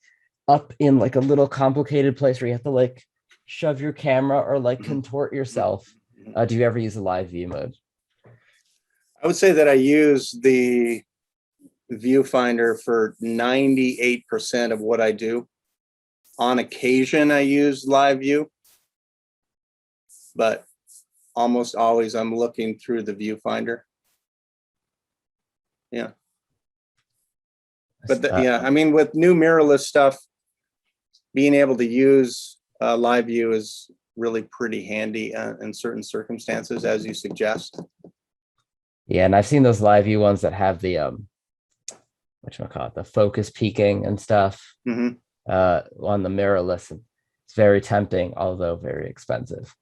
up in like a little complicated place where you have to like shove your camera or like contort yourself. Do you ever use a live view mode? I would say that I use the viewfinder for 98% of what I do. On occasion, I use live view, but almost always I'm looking through the viewfinder. Yeah. But yeah, I mean, with new mirrorless stuff, being able to use live view is really pretty handy in certain circumstances, as you suggest. Yeah, and I've seen those live view ones that have the whatchamacallit, the focus peaking and stuff on the mirrorless. It's very tempting, although very expensive.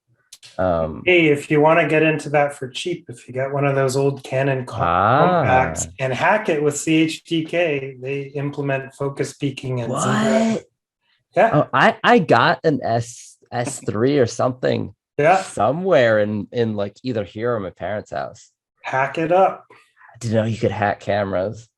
Hey, if you want to get into that for cheap, if you got one of those old Canon compacts and hack it with CHDK, they implement focus peaking and what? Yeah. Oh, I got an S3 or something. Yeah. Somewhere in like either here or my parents' house. Hack it up. I didn't know you could hack cameras.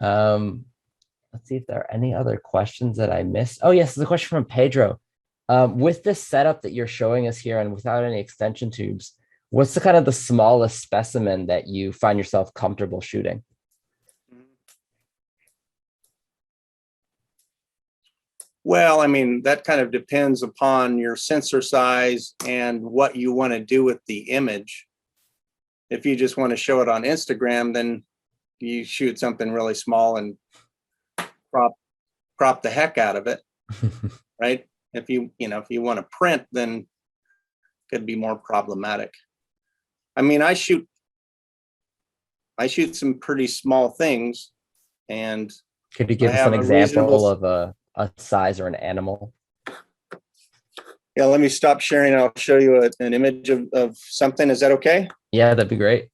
Let's see if there are any other questions that I missed. Oh, yes, there's a question from Pedro. With this setup that you're showing us here and without any extension tubes, what's the kind of the smallest specimen that you find yourself comfortable shooting? Well, I mean, that kind of depends upon your sensor size and what you want to do with the image. If you just want to show it on Instagram, then you shoot something really small and crop crop the heck out of it, right? If you want to print, then it could be more problematic. I mean, I shoot some pretty small things, and could you give I us an have a example reasonable- of a size or an animal? Yeah, let me stop sharing. I'll show you an image of something. Is that okay? Yeah, that'd be great.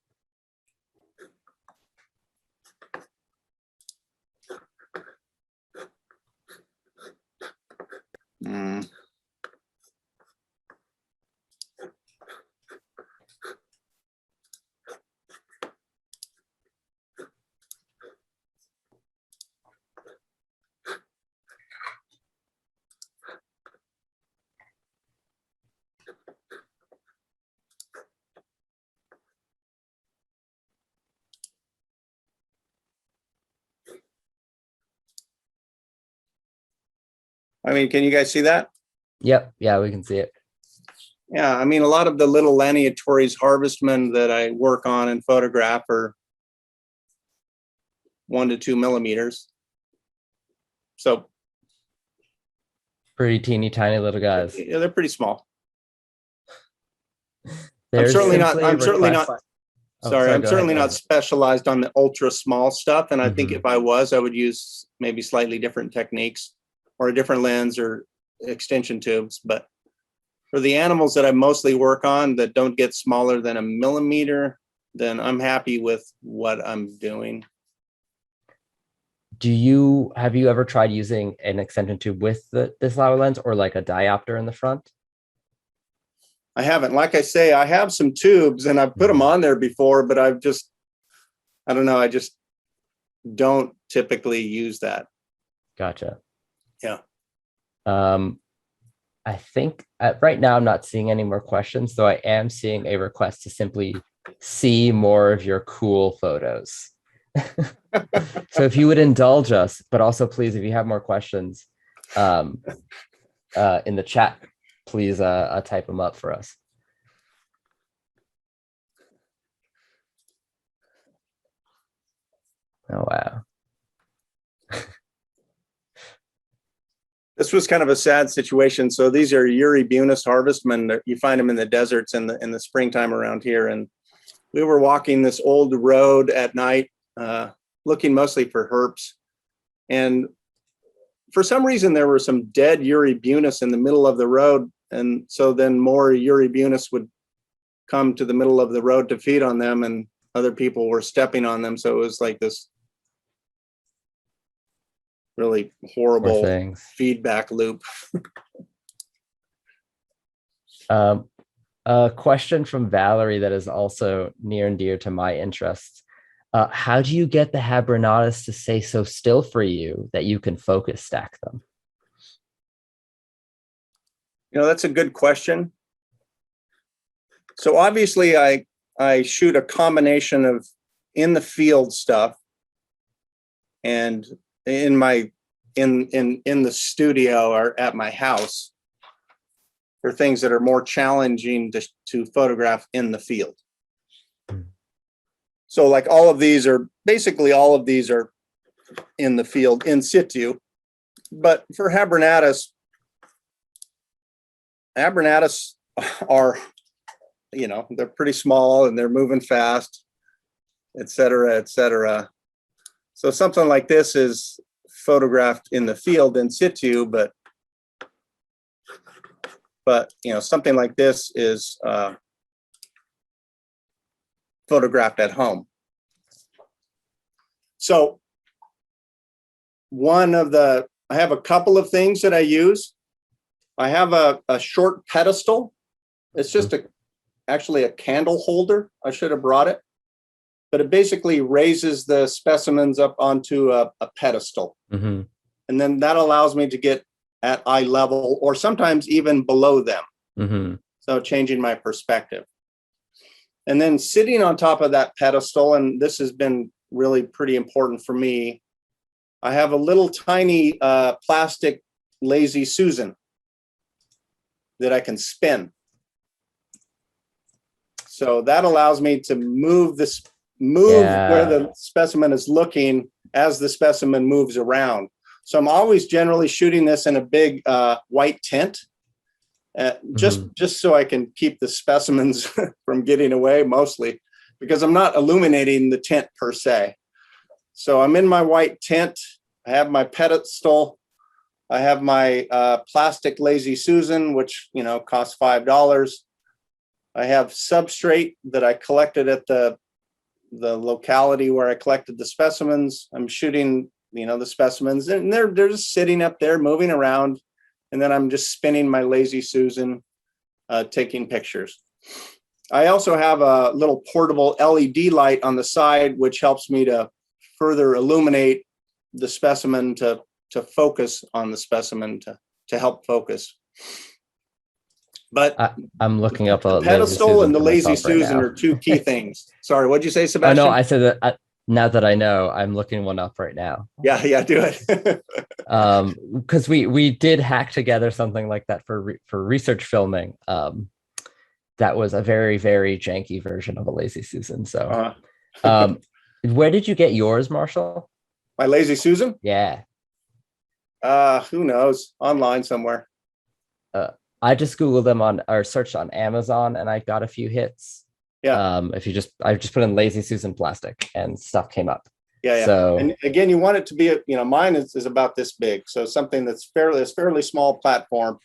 I mean, can you guys see that? Yep. Yeah, we can see it. Yeah, I mean, a lot of the little Laniatories harvestmen that I work on and photograph are 1 to 2 millimeters. So Pretty teeny tiny little guys. yeah, they're pretty small. There's certainly not- simply a I'm certainly request- not- Oh, Sorry, I'm go certainly ahead, go not specialized on the ultra small stuff. And I think Mhm. if I was, I would use maybe slightly different techniques or a different lens or extension tubes. But for the animals that I mostly work on that don't get smaller than 1 millimeter, then I'm happy with what I'm doing. Have you ever tried using an extension tube with this DSLR lens or like a diopter in the front? I haven't. Like I say, I have some tubes and I've put them on there before, but I don't know. I just don't typically use that. Gotcha. Yeah. I think right now I'm not seeing any more questions, though I am seeing a request to simply see more of your cool photos. So if you would indulge us, but also please, if you have more questions in the chat, please type them up for us. Oh, wow. This was kind of a sad situation. So these are Eurybunus harvestmen. You find them in the deserts in the springtime around here. And we were walking this old road at night, looking mostly for herps. And for some reason, there were some dead Eurybunus in the middle of the road. And so then more Eurybunus would come to the middle of the road to feed on them, and other people were stepping on them. So it was like this really horrible feedback loop. A question from Valerie that is also near and dear to my interests. How do you get the Hadronatus to stay so still for you that you can focus stack them? You know, that's a good question. So obviously I shoot a combination of in the field stuff and in the studio or at my house for things that are more challenging to photograph in the field. So like basically all of these are in the field in situ, but for Hadronatus are, you know, they're pretty small and they're moving fast, et cetera, et cetera. So something like this is photographed in the field in situ, but you know, something like this is photographed at home. So I have a couple of things that I use. I have a short pedestal. It's just actually a candle holder. I should have brought it, but it basically raises the specimens up onto a pedestal. Mm-hmm. And then that allows me to get at eye level or sometimes even below them. Mm-hmm. So changing my perspective. And then sitting on top of that pedestal, and this has been really pretty important for me, I have a little tiny plastic Lazy Susan that I can spin. So that allows me to move where the specimen is looking as the specimen moves around. So I'm always generally shooting this in a big white tent, just so I can keep the specimens from getting away, mostly because I'm not illuminating the tent per se. So I'm in my white tent. I have my pedestal. I have my plastic Lazy Susan, which, you know, costs $5. I have substrate that I collected at the locality where I collected the specimens. I'm shooting, you know, the specimens, and they're just sitting up there moving around. And then I'm just spinning my Lazy Susan, taking pictures. I also have a little portable LED light on the side, which helps me to further illuminate the specimen to focus on the specimen to help focus. But I'm looking up the pedestal and the Lazy Susan are two key things. Sorry, what'd you say, Sebastian? Oh no, I said that now that I know, I'm looking one up right now. Yeah, do it. Because we did hack together something like that for research filming. That was a very, very janky version of a Lazy Susan. So, where did you get yours, Marshall? My Lazy Susan? Yeah. Who knows? Online somewhere. I just Googled them or searched on Amazon, and I got a few hits. Yeah. I just put in Lazy Susan plastic, and stuff came up. Yeah. So, and again, you want it to be, you know, mine is about this big, so something that's fairly small platform.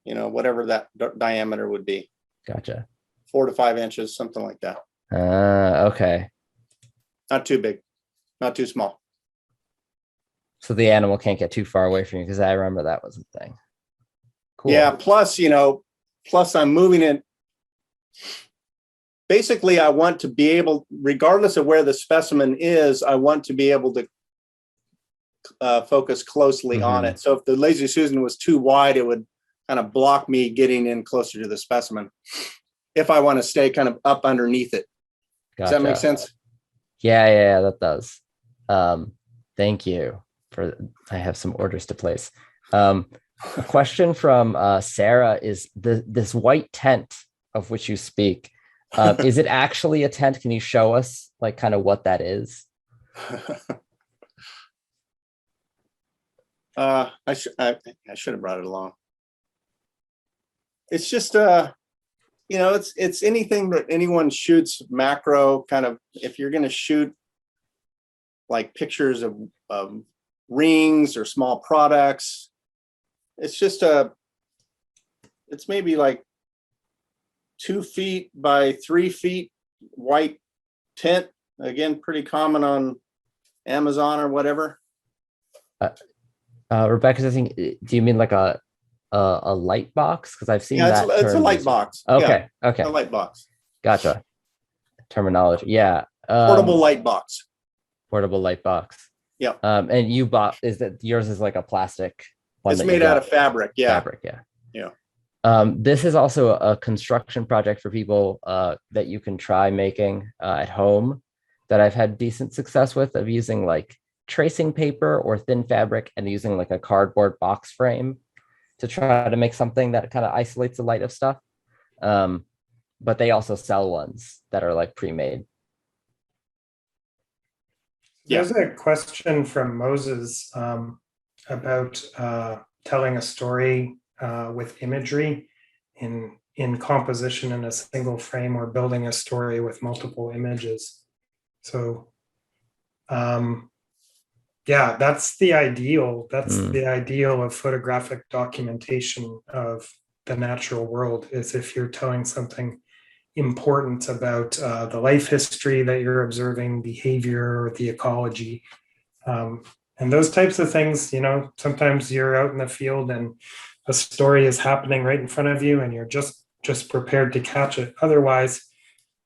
You know, whatever that diameter would be. Gotcha. 4 to 5 inches, something like that. Okay. Not too big, not too small. So the animal can't get too far away from you, because I remember that was a thing. Cool. Yeah. Plus, you know, I'm moving it. Basically, I want to be able, regardless of where the specimen is, I want to be able to focus closely on it. So if the Lazy Susan was too wide, it would kind of block me getting in closer to the specimen if I want to stay kind of up underneath it. Gotcha. Does that make sense? Yeah, that does. Thank you I have some orders to place. A question from Sarah is this white tent of which you speak. Is it actually a tent? Can you show us like kind of what that is? I should have brought it along. It's just you know, it's anything that anyone shoots macro kind of. If you're going to shoot like pictures of rings or small products, it's just it's maybe like 2 feet by 3 feet white tent. Again, pretty common on Amazon or whatever. Rebecca's asking, do you mean like a light box? Because I've seen that. It's a light box. Okay. Okay. A light box. Gotcha. Terminology. Yeah. Portable light box. Portable light box. Yeah. And you bought, is that yours is like a plastic one? It's made out of fabric. Yeah. Fabric. Yeah. This is also a construction project for people that you can try making at home that I've had decent success with, of using like tracing paper or thin fabric and using like a cardboard box frame to try to make something that kind of isolates the light of stuff. But they also sell ones that are like pre-made. There's a question from Moses about telling a story with imagery in composition in a single frame, or building a story with multiple images. So yeah, that's the ideal. That's the ideal of photographic documentation of the natural world, is if you're telling something important about the life history that you're observing, behavior, the ecology, and those types of things. You know, sometimes you're out in the field and a story is happening right in front of you, and you're just prepared to catch it. Otherwise,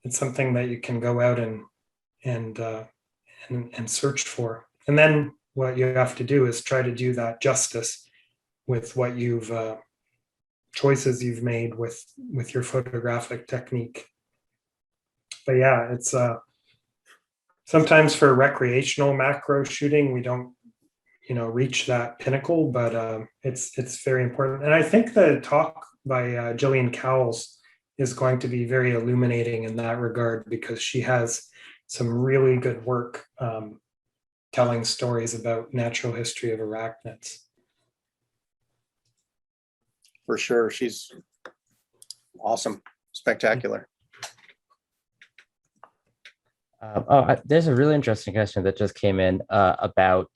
it's something that you can go out and search for. And then what you have to do is try to do that justice with what you've choices you've made with your photographic technique. But yeah, it's sometimes for recreational macro shooting, we don't, you know, reach that pinnacle, but it's very important. And I think the talk by Jillian Cowles is going to be very illuminating in that regard, because she has some really good work telling stories about natural history of arachnids. For sure. She's awesome. Spectacular. There's a really interesting question that just came in about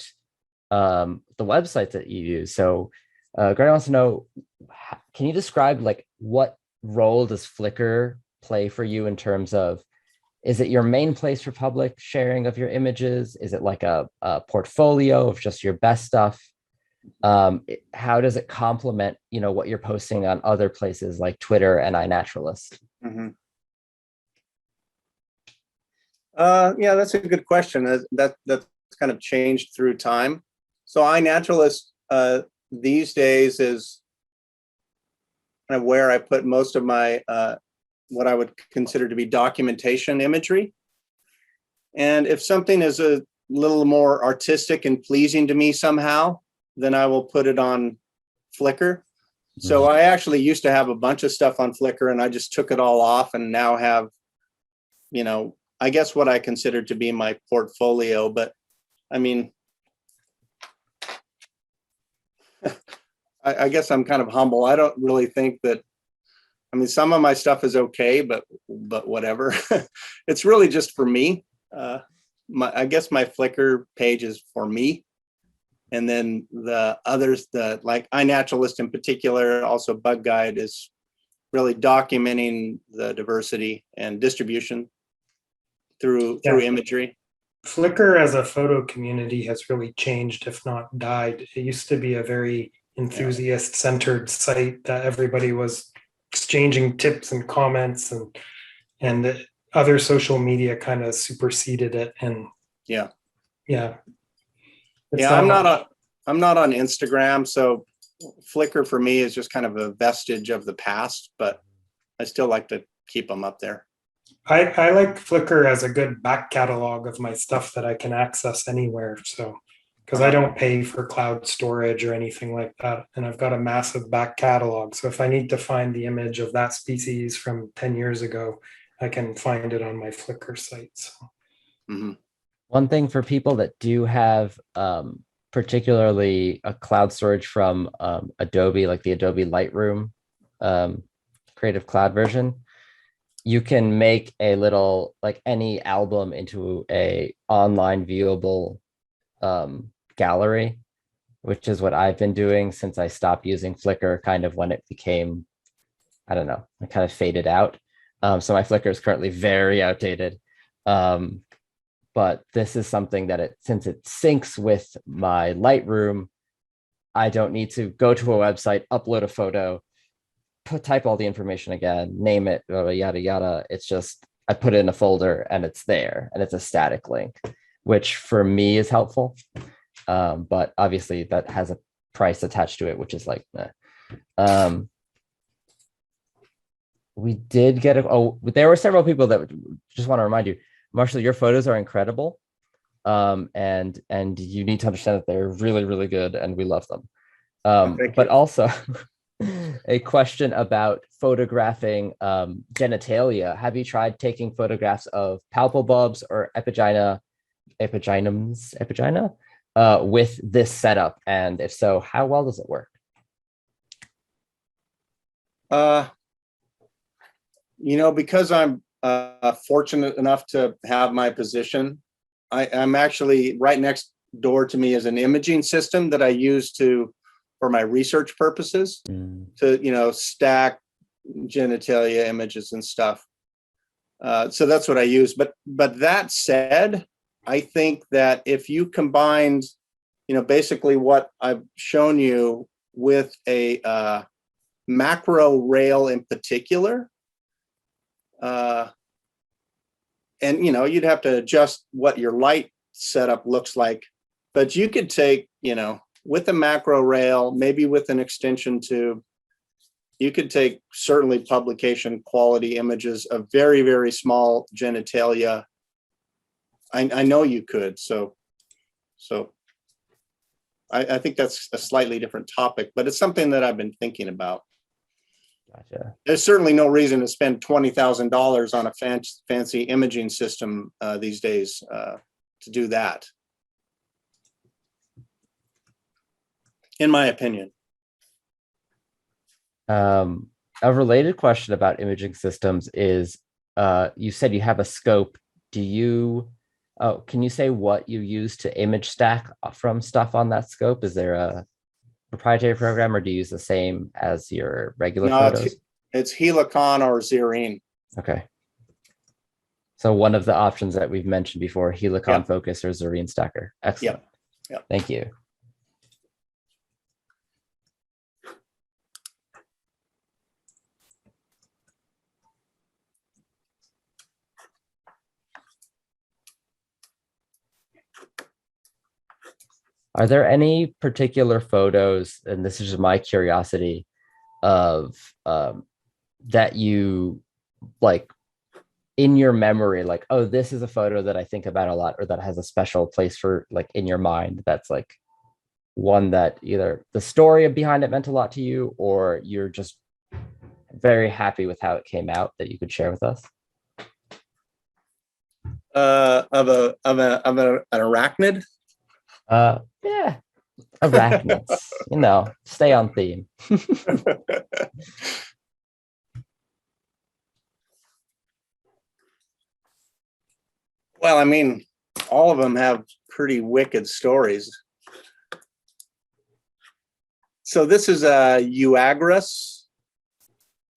the websites that you use. So Greg wants to know, can you describe like what role does Flickr play for you in terms of, is it your main place for public sharing of your images? Is it like a portfolio of just your best stuff? How does it complement, you know, what you're posting on other places like Twitter and iNaturalist? Mm-hmm. Yeah, that's a good question. That's kind of changed through time. So iNaturalist these days is kind of where I put most of my what I would consider to be documentation imagery. And if something is a little more artistic and pleasing to me somehow, then I will put it on Flickr. So I actually used to have a bunch of stuff on Flickr, and I just took it all off and now have, you know, I guess what I consider to be my portfolio. But I mean, I guess I'm kind of humble. I don't really think that, I mean, some of my stuff is okay, but whatever. It's really just for me. I guess my Flickr page is for me. And then the others, like iNaturalist in particular, also Bug Guide, is really documenting the diversity and distribution through imagery. Flickr as a photo community has really changed, if not died. It used to be a very enthusiast-centered site that everybody was exchanging tips and comments, and the other social media kind of superseded it. And I'm not on Instagram, so Flickr for me is just kind of a vestige of the past, but I still like to keep them up there. I like Flickr as a good back catalog of my stuff that I can access anywhere. So, because I don't pay for cloud storage or anything like that, and I've got a massive back catalog. So if I need to find the image of that species from 10 years ago, I can find it on my Flickr site. So. Mm-hmm. One thing for people that do have particularly a cloud storage from Adobe, like the Adobe Lightroom Creative Cloud version, you can make a little, like any album into a online viewable gallery, which is what I've been doing since I stopped using Flickr, kind of when it became, I don't know, it kind of faded out. So my Flickr is currently very outdated. But this is something that since it syncs with my Lightroom, I don't need to go to a website, upload a photo, type all the information again, name it, yada, yada. It's just, I put it in a folder and it's there, and it's a static link, which for me is helpful. But obviously that has a price attached to it, which is like, we did get there were several people that just want to remind you, Marshall, your photos are incredible. And you need to understand that they're really, really good and we love them. But also a question about photographing genitalia. Have you tried taking photographs of palpebulbs or epigina with this setup? And if so, how well does it work? You know, because I'm fortunate enough to have my position, I'm actually, right next door to me is an imaging system that I use for my research purposes, to, you know, stack genitalia images and stuff. So that's what I use. But that said, I think that if you combined, you know, basically what I've shown you with a macro rail in particular, and, you know, you'd have to adjust what your light setup looks like, but you could take, you know, with a macro rail, maybe with an extension tube, you could take certainly publication quality images of very, very small genitalia. I know you could. So I think that's a slightly different topic, but it's something that I've been thinking about. Gotcha. There's certainly no reason to spend $20,000 on a fancy imaging system these days to do that. in my opinion. A related question about imaging systems is, you said you have a scope. Can you say what you use to image stack from stuff on that scope? Is there a proprietary program, or do you use the same as your regular No, photos? it's Helicon or Xerine. Okay. So one of the options that we've mentioned before, Helicon Yeah. Focus or Xerine Stacker. Excellent. Yeah. Thank you. Are there any particular photos, and this is just my curiosity, of that you like in your memory, like, oh, this is a photo that I think about a lot, or that has a special place for like in your mind, that's like one that either the story behind it meant a lot to you, or you're just very happy with how it came out, that you could share with us? Of an arachnid. Yeah, arachnids. Stay on theme. Well, I mean, all of them have pretty wicked stories. So this is a Uagris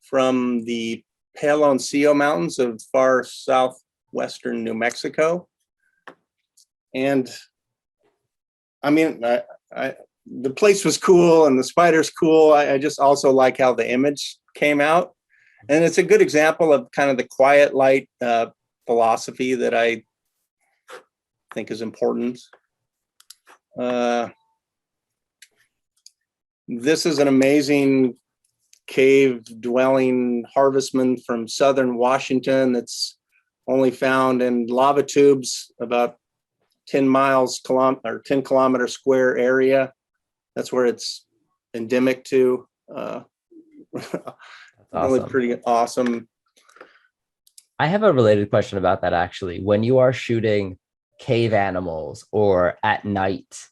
from the Paloncillo Mountains of far southwestern New Mexico. And I mean, the place was cool and the spider's cool. I just also like how the image came out. And it's a good example of kind of the quiet light philosophy that I think is important. This is an amazing cave dwelling harvestman from southern Washington that's only found in lava tubes about 10 kilometer square area. That's where it's endemic to. Really pretty awesome. I have a related question about that, actually. When you are shooting cave animals or at night,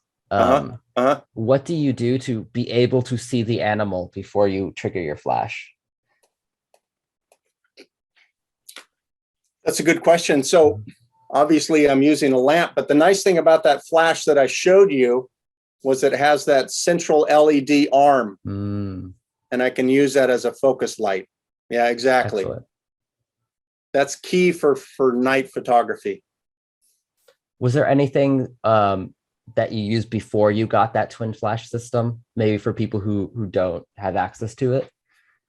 what do you do to be able to see the animal before you trigger your flash? That's a good question. So obviously I'm using a lamp, but the nice thing about that flash that I showed you was that it has that central LED arm, and I can use that as a focus light. Yeah, exactly. Excellent. That's key for night photography. Was there anything that you used before you got that twin flash system, maybe for people who don't have access to it?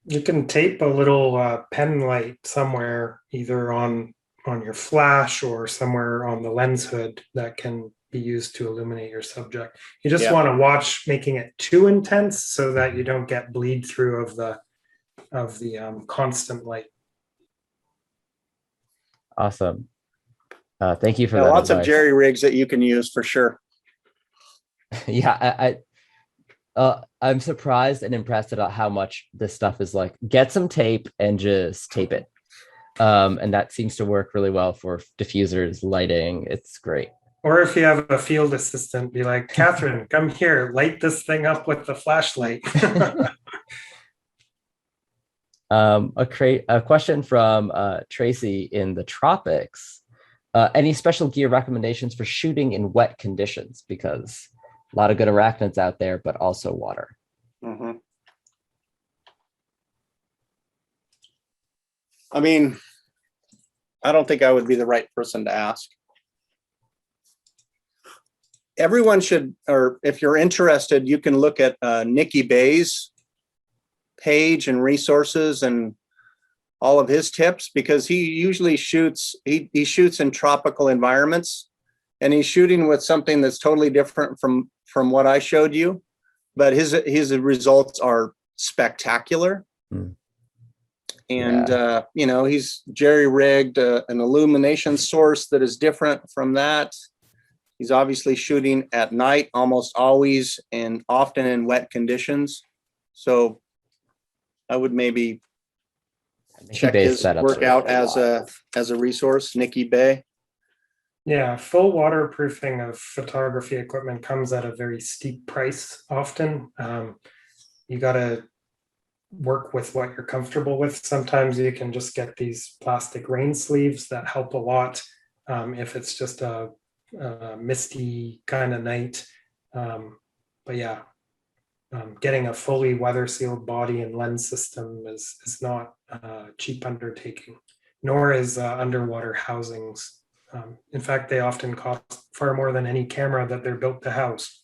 You can tape a little pen light somewhere, either on your flash or somewhere on the lens hood, that can be used to illuminate your subject. You just want to watch making it too intense so that you don't get bleed through of the constant light. Awesome. Thank you for that. Lots of jerry rigs that you can use for sure. Yeah, I'm surprised and impressed about how much this stuff is like, get some tape and just tape it. And that seems to work really well for diffusers, lighting. It's great. Or if you have a field assistant, be like, Catherine, come here, light this thing up with the flashlight. A question from Tracy in the tropics. Any special gear recommendations for shooting in wet conditions? Because a lot of good arachnids out there, but also water. I mean, I don't think I would be the right person to ask. Everyone should, or if you're interested, you can look at Nikki Bay's page and resources and all of his tips, because he usually shoots, he shoots in tropical environments, and he's shooting with something that's totally different from what I showed you, but his results are spectacular. And you know, he's jerry-rigged an illumination source that is different from that. He's obviously shooting at night almost always, and often in wet conditions. So I would maybe check his work out as a resource, Nikki Bay. Yeah, full waterproofing of photography equipment comes at a very steep price often. You got to work with what you're comfortable with. Sometimes you can just get these plastic rain sleeves that help a lot if it's just a misty kind of night. But yeah, getting a fully weather sealed body and lens system is not a cheap undertaking, nor is underwater housings. In fact, they often cost far more than any camera that they're built to house.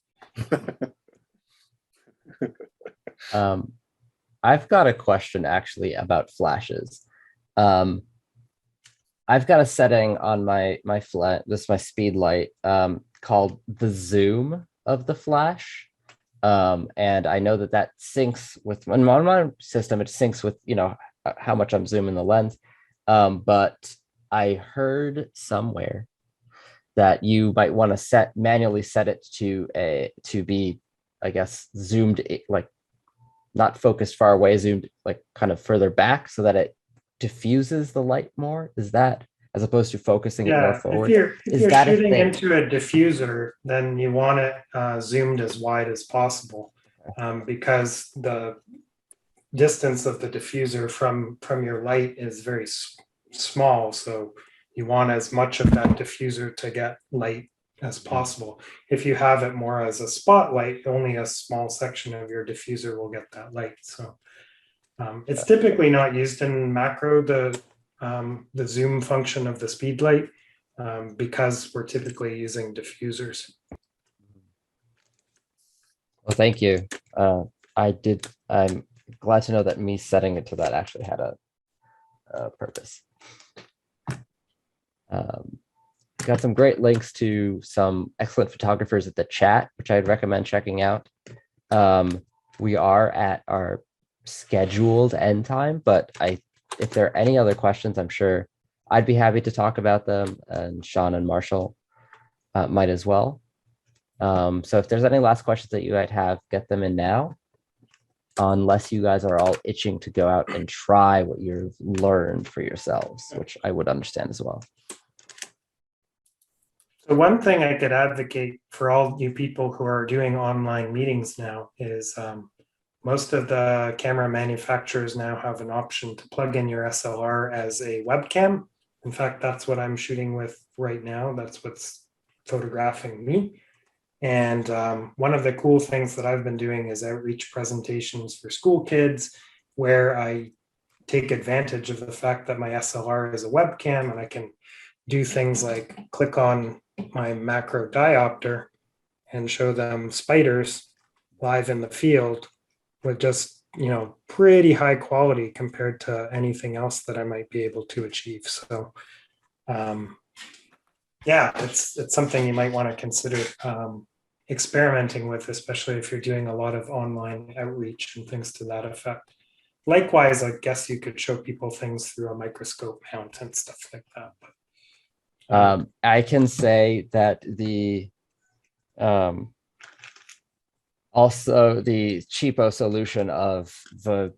I've got a question actually about flashes. I've got a setting on my speed light called the zoom of the flash. And I know that syncs with on my system, it syncs with, how much I'm zooming the lens. But I heard somewhere that you might want to manually set it to be, I guess, zoomed, like not focused far away, zoomed like kind of further back so that it diffuses the light more. Is that, as opposed to focusing it more forward? If you're that shooting into a diffuser, then you want it zoomed as wide as possible, because the distance of the diffuser from your light is very small. So you want as much of that diffuser to get light as possible. If you have it more as a spotlight, only a small section of your diffuser will get that light. So it's typically not used in macro, the zoom function of the speed light, because we're typically using diffusers. Well, thank you. I'm glad to know that me setting it to that actually had a purpose. Got some great links to some excellent photographers at the chat, which I'd recommend checking out. We are at our scheduled end time, but if there are any other questions, I'm sure I'd be happy to talk about them, and Sean and Marshall might as well. So if there's any last questions that you might have, get them in now, unless you guys are all itching to go out and try what you've learned for yourselves, which I would understand as well. So one thing I could advocate for all you people who are doing online meetings now is most of the camera manufacturers now have an option to plug in your SLR as a webcam. In fact, that's what I'm shooting with right now. That's what's photographing me. And one of the cool things that I've been doing is outreach presentations for school kids, where I take advantage of the fact that my SLR is a webcam, and I can do things like click on my macro diopter and show them spiders live in the field with just, pretty high quality compared to anything else that I might be able to achieve. So yeah, it's something you might want to consider experimenting with, especially if you're doing a lot of online outreach and things to that effect. Likewise, I guess you could show people things through a microscope mount and stuff like that. But, I can say that also the cheapo solution of the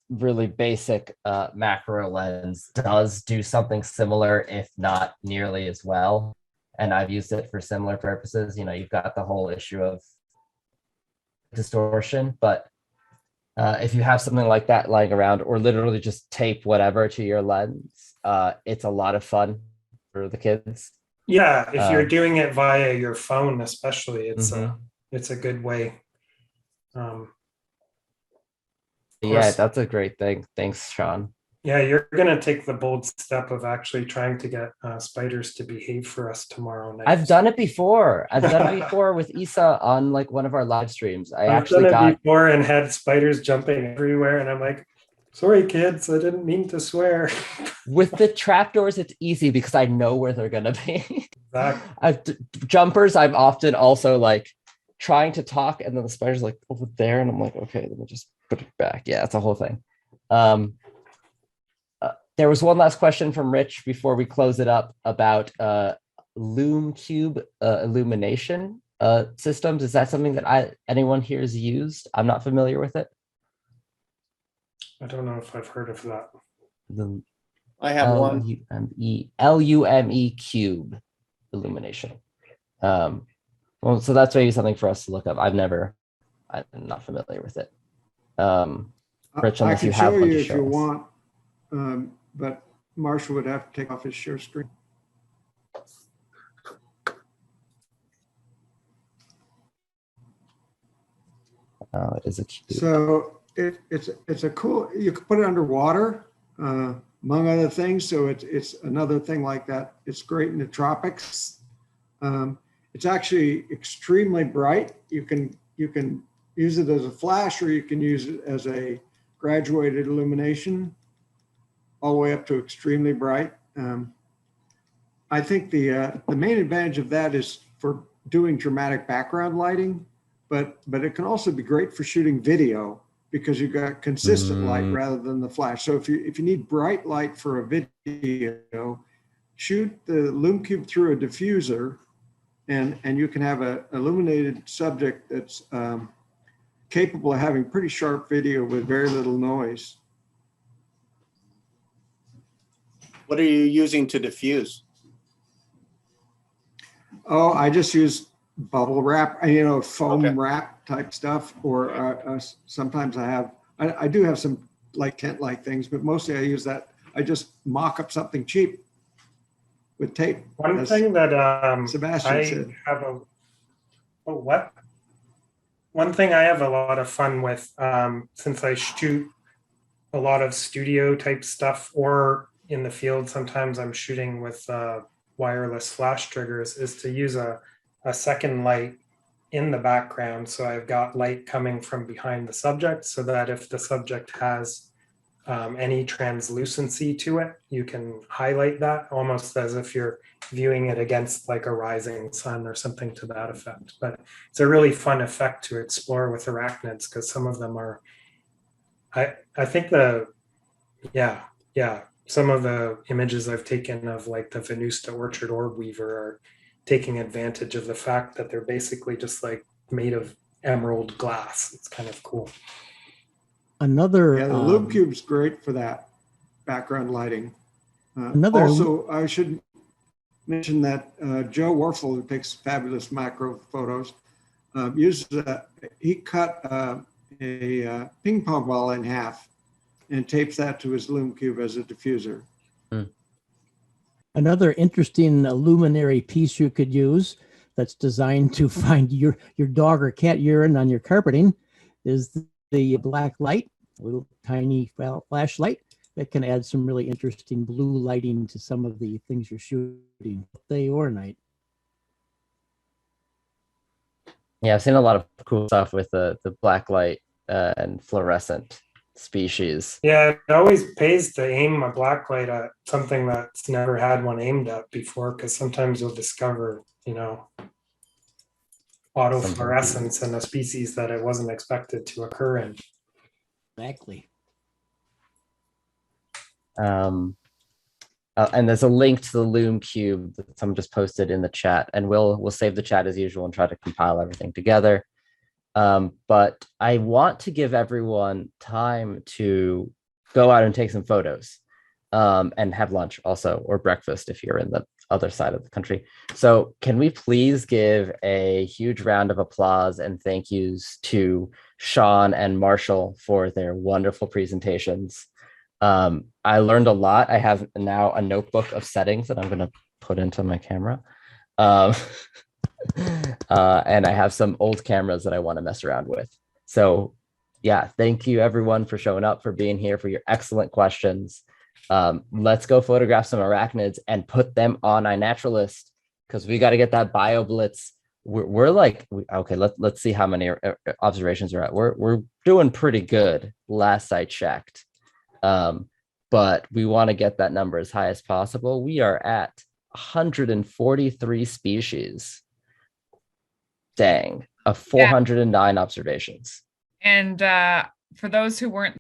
really basic macro lens does do something similar, if not nearly as well. And I've used it for similar purposes. You've got the whole issue of distortion, but if you have something like that lying around, or literally just tape whatever to your lens, it's a lot of fun for the kids. Yeah, if you're doing it via your phone, especially, it's a good way. Yeah, that's a great thing. Thanks, Sean. Yeah, you're gonna take the bold step of actually trying to get spiders to behave for us tomorrow night. I've done it before. I've done it before with Isa on like one of our live streams. I've done it before and had spiders jumping everywhere, and I'm like, sorry, kids, I didn't mean to swear. With the trapdoors, it's easy because I know where they're gonna be. Exactly. Jumpers, I'm often also like trying to talk, and then the spider's like over there, and I'm like, okay, let me just put it back. Yeah, it's a whole thing. There was one last question from Rich before we close it up about Lume Cube illumination systems. Is that something that anyone here has used? I'm not familiar with it. I don't know if I've heard of that. I have one. LUME Cube. illumination. Well, so that's maybe something for us to look up. I'm not familiar with it. Rich, I unless can you have show one you to if show you us. want, but Marshall would have to take off his share screen. Oh, it is a cube. So it's a cool, you could put it underwater, among other things. So it's another thing like that. It's great in the tropics. It's actually extremely bright. You can use it as a flash, or you can use it as a graduated illumination, all the way up to extremely bright. I think the main advantage of that is for doing dramatic background lighting, but it can also be great for shooting video because you've got consistent light rather than the flash. So if you need bright light for a video, shoot the lume cube through a diffuser, and you can have an illuminated subject that's capable of having pretty sharp video with very little noise. What are you using to diffuse? Oh, I just use bubble wrap, foam wrap type stuff, or sometimes I do have some like tent-like things, but mostly I use that. I just mock up something cheap with tape. One thing that Sebastian said. One thing I have a lot of fun with, since I shoot a lot of studio type stuff, or in the field, sometimes I'm shooting with wireless flash triggers, is to use a second light in the background. So I've got light coming from behind the subject, so that if the subject has any translucency to it, you can highlight that almost as if you're viewing it against like a rising sun or something to that effect. But it's a really fun effect to explore with arachnids, because some of them are, I think some of the images I've taken of like the Venusta orchard orb weaver are taking advantage of the fact that they're basically just like made of emerald glass. It's kind of cool. Another the lume cube's great for that background lighting. Also, I should mention that Joe Warfel, who takes fabulous macro photos, he cut a ping pong ball in half and tapes that to his lume cube as a diffuser. Another interesting luminary piece you could use that's designed to find your dog or cat urine on your carpeting is the black light, a little tiny flashlight that can add some really interesting blue lighting to some of the things you're shooting, day or night. Yeah, I've seen a lot of cool stuff with the black light and fluorescent species. Yeah, it always pays to aim a black light at something that's never had one aimed at before, because sometimes you'll discover, autofluorescence in a species that it wasn't expected to occur in. Exactly. And there's a link to the lume cube that someone just posted in the chat, and we'll save the chat as usual and try to compile everything together. But I want to give everyone time to go out and take some photos, and have lunch also, or breakfast if you're in the other side of the country. So can we please give a huge round of applause and thank yous to Sean and Marshall for their wonderful presentations. I learned a lot. I have now a notebook of settings that I'm going to put into my camera. And I have some old cameras that I want to mess around with. So yeah, thank you everyone for showing up, for being here, for your excellent questions. Let's go photograph some arachnids and put them on iNaturalist, because we got to get that bio blitz. We're like, okay, let's see how many observations we're at. We're doing pretty good last I checked. But we want to get that number as high as possible. We are at 143 species. Dang, of 409 observations. And for those who weren't